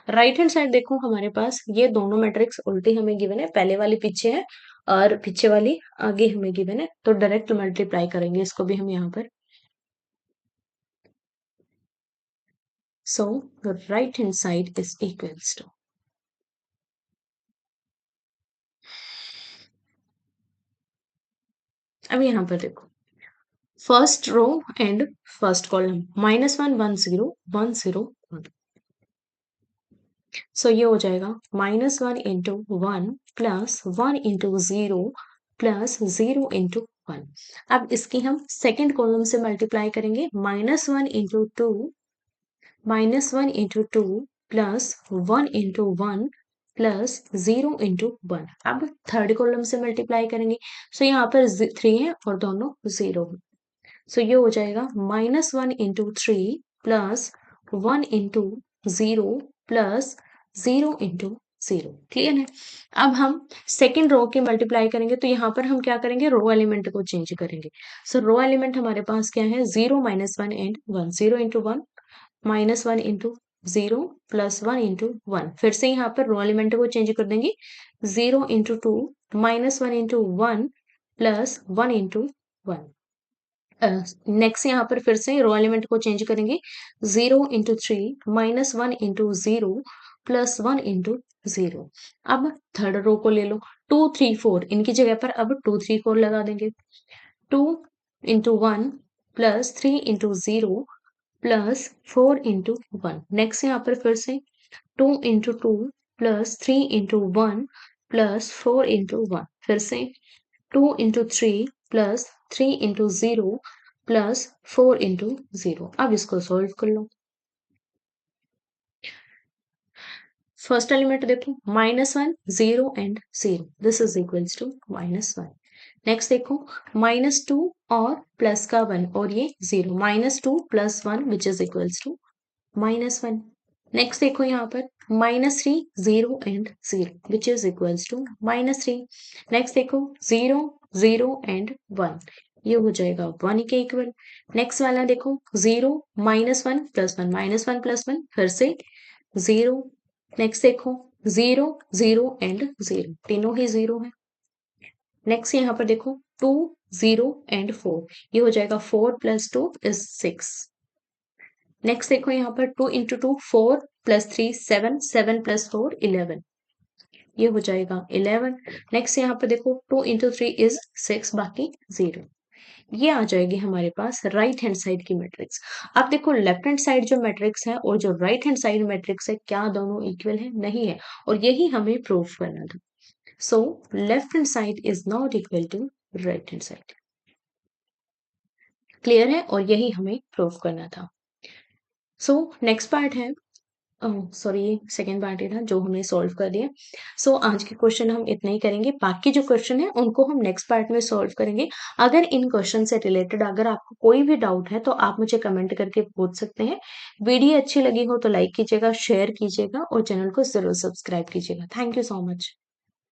राइट हैंड साइड देखो हमारे पास ये दोनों मैट्रिक्स उल्टी हमें गिवन है, पहले वाली पीछे है और पीछे वाली आगे हमें गिवन है, तो डायरेक्ट मल्टीप्लाई करेंगे इसको भी हम यहाँ पर। So the right hand side is equals to, अब यहाँ पर देखो first row and first column -1 1 0 1 0 1, so ये हो जाएगा -1 into 1 plus 1 into 0 plus 0 into 1। अब इसकी हम सेकंड कॉलम से मल्टीप्लाई करेंगे, -1 into 2 -1 into 2 plus 1 into 1 plus 0 into 1। अब थर्ड कॉलम से मल्टीप्लाई करेंगे, सो यहाँ पर 3 है और दोनों 0 है, सो ये हो जाएगा -1 into 3 plus 1 into 0 plus 0 into 0। Clear है। अब हम सेकेंड रो की मल्टीप्लाई करेंगे, तो यहाँ पर हम क्या करेंगे, रो एलिमेंट को चेंज करेंगे। सो रो एलिमेंट हमारे पास क्या है, 0 -1 and 1, 0 into 1 -1 into 0 plus 1 into 1। फिर से यहाँ पर रो एलिमेंट को चेंज कर देंगे, 0 into 2 -1 into 1 plus 1 into 1। Next यहाँ पर फिर से रो एलिमेंट को चेंज करेंगे, 0 इंटू 3 -1 इंटू 0 प्लस 1 इंटू 0। अब थर्ड रो को ले लो, 2 3 4, इनकी जगह पर अब 2 3 4 लगा देंगे, 2 into 1 plus 3 into 0 plus 4 into 1। Next यहाँ पर फिर से 2 into 2 plus 3 into 1 plus 4 into 1। फिर से 2 into 3 plus 3 into 0 plus 4 into 0। अब इसको सॉल्व कर लो। फर्स्ट एलिमेंट देखो, -1 0 and 0, this is equals to -1। Next देखो, -2 और प्लस का 1 और ये 0, -2 plus 1 which is equals to -1। Next देखो यहाँ पर -3 0 and 0 which is equals to -3। Next देखो 0 0 एंड 1, ये हो जाएगा 1 के इक्वल। नेक्स्ट वाला देखो 0 -1 प्लस 1, -1 प्लस 1 फिर से 0। नेक्स्ट देखो 0 0 एंड 0, तीनों ही 0 है। नेक्स्ट यहाँ पर देखो 2 0 एंड 4, ये हो जाएगा 4 प्लस 2 इज 6। नेक्स्ट देखो यहाँ पर 2 इंटू 2 4 प्लस 3 7, 7 प्लस 4 11, ये हो जाएगा 11। नेक्स्ट यहाँ पर देखो 2 इंटू 3 इज 6, बाकी 0। ये आ जाएगी हमारे पास राइट हैंड साइड की मैट्रिक्स। अब देखो लेफ्ट हैंड साइड जो मैट्रिक्स है और जो राइट हैंड साइड मैट्रिक्स है, क्या दोनों इक्वल है? नहीं है, और यही हमें प्रूव करना था। So left hand side is not equal to right hand side. Clear है, और यही हमें प्रूव करना था। सो नेक्स्ट पार्ट है, सॉरी ये सेकेंड पार्ट ही था जो हमने सॉल्व कर दिया। सो आज के क्वेश्चन हम इतना ही करेंगे, बाकी जो क्वेश्चन है उनको हम नेक्स्ट पार्ट में सॉल्व करेंगे। अगर इन क्वेश्चन से रिलेटेड अगर आपको कोई भी डाउट है तो आप मुझे कमेंट करके पूछ सकते हैं। वीडियो अच्छी लगी हो तो लाइक कीजिएगा, शेयर कीजिएगा और चैनल को जरूर सब्सक्राइब कीजिएगा। Thank you so much.